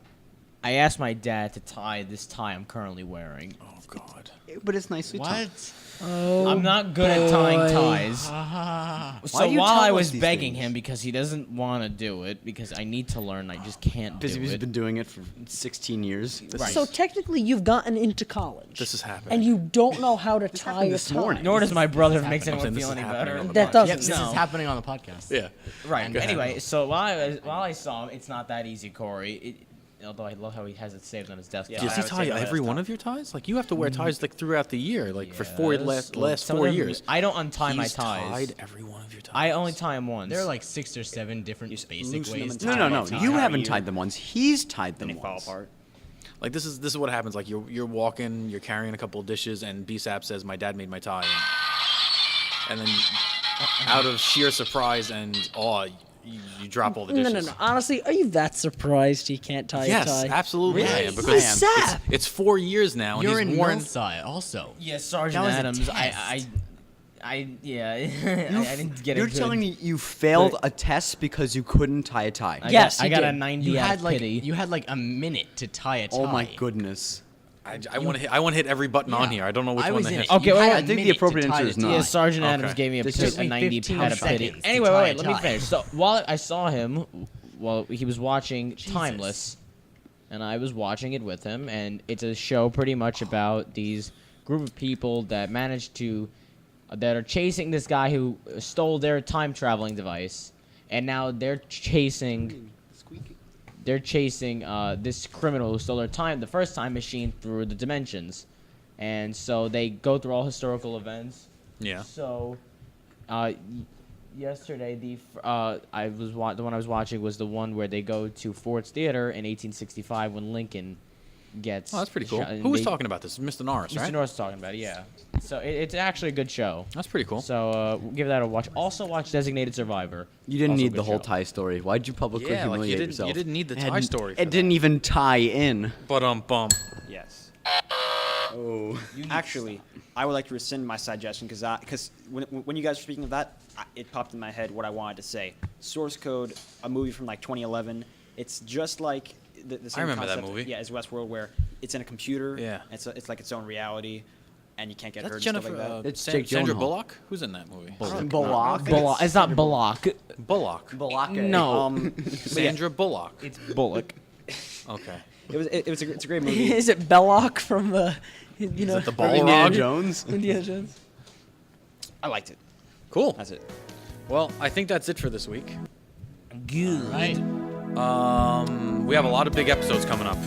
I asked my dad to tie this tie I'm currently wearing. Oh God. But it's nicely timed. What? Oh, I'm not good at tying ties. Ah. Why So do you while tell I us was these begging things? him because he doesn't want to do it, because I need to learn, I just can't Because do he's it. been doing it for 16 years. Right. So technically, you've gotten into college. This is happening. And you don't know how to tie happened a this tie. morning. Nor does my brother if it makes I'm anyone saying this feel is any happening better. on the That podcast. doesn't. Yep, this No. is happening on the podcast. Yeah. Right. Go ahead. Anyway, so while I saw him, it's not that easy, Corey. Although I love how he has it saved on his desktop. Yeah, Does I he would say tie no, every that's one not- of your ties? Like you have to wear ties like throughout the year, like for Yes. last Some of 4 them- years. I don't untie my He's ties. tied every one of your ties. I only tie them once. There are like 6 or 7 different basic loosen them ways and to tie No, no, them no. up. You How haven't you- tied them once. He's tied them Then they fall once. apart. Like this is what happens. Like you're walking, you're carrying a couple of dishes, and BSAP says, "My dad made my tie," and then out of sheer surprise and awe, you drop all the No, dishes. no, no. Honestly, are you that surprised he can't tie a Yes, tie? absolutely. I Really? am, What because is that? it's 4 years now, and You're he's in worn. Milsci also. Yeah, Sergeant That was a Adams. test. Yeah. I didn't get You're a good, telling me you failed but- a test because you couldn't tie a tie? Yes, I he got a did. 90 You out had of like pity. you had like a minute to tie a tie. Oh my goodness. I want to hit every button on Yeah. here. I don't know which I one was to in hit. it. Okay, You wait, had wait, a I think the minute to appropriate tie answer the is tie. not. Yeah, Sergeant Okay. Adams gave me a, This pit, took a me 90 15 out of pity. seconds to Anyway, tie wait, a let me tie. finish. So while I saw him, while he was watching Timeless, and I was watching it with him, and it's a show pretty much about these group of people that managed to, that are chasing this guy who stole their time traveling device, and now they're chasing this criminal who stole the first time machine through the dimensions, and so they go through all historical events. Yeah. So, yesterday the one I was watching was the one where they go to Ford's Theater in 1865 when Lincoln gets. Oh, that's pretty cool. shot, and Who was they- talking about this? Mr. Norris, Mr. right? Norris was talking about it. Yeah. So it's actually a good show. That's pretty cool. So give that a watch. Also watch Designated Survivor. You didn't Also a need good the whole show. tie story. Why'd you publicly Yeah, like, you humiliate didn't- yourself? you didn't need the It tie hadn't- story for It that. didn't even tie in. But bum. Yes. Oh. Actually, I would like to rescind my suggestion because when you guys were speaking of that, it popped in my head what I wanted to say. Source Code, a movie from like 2011. It's just like the same remember that concept, movie. Yeah, as Westworld, where it's in a computer. Yeah. It's like its own reality, and you can't get hurt That's and Jennifer. stuff like that. It's Jake Sandra Gyllenhaal. Bullock. Who's in that movie? Bullock. Bullock. It's not Bullock. Bullock. Bullock. No. Sandra Bullock. It's Bullock. Okay. It's a great movie. Is it Belloc from you know it the Or Balrog? Indiana Jones. Indiana Jones? I liked it. Cool. That's it. Well, I think that's it for this week. Good. Right. We have a lot of big episodes coming up.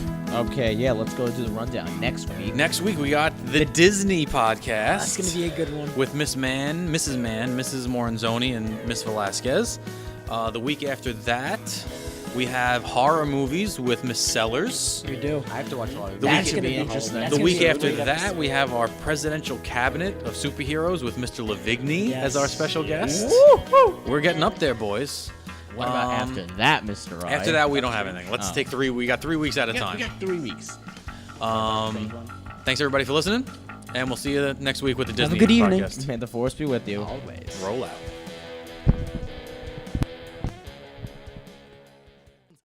Okay, yeah, let's go do the rundown next week. Next week we got the Disney podcast. That's gonna be a good one. with Mrs. Moranzoni, and Miss Velasquez. The week after that, we have horror movies with Miss Sellers. We do. I have to watch a lot of The That week- should be gonna be- interesting. that's The gonna week be a after great that, episode. we have our presidential cabinet of superheroes with Mr. Lavigny Yes. as our special guest. We're getting up there, boys. What about after that, Mr. Rye? After that, we don't have anything. Let's Oh. take 3. We got 3 weeks at a We time. got 3 weeks. Thanks everybody for listening, and we'll see you next week with the Have a Disney good evening. podcast. May the force be with you. Always. Roll out.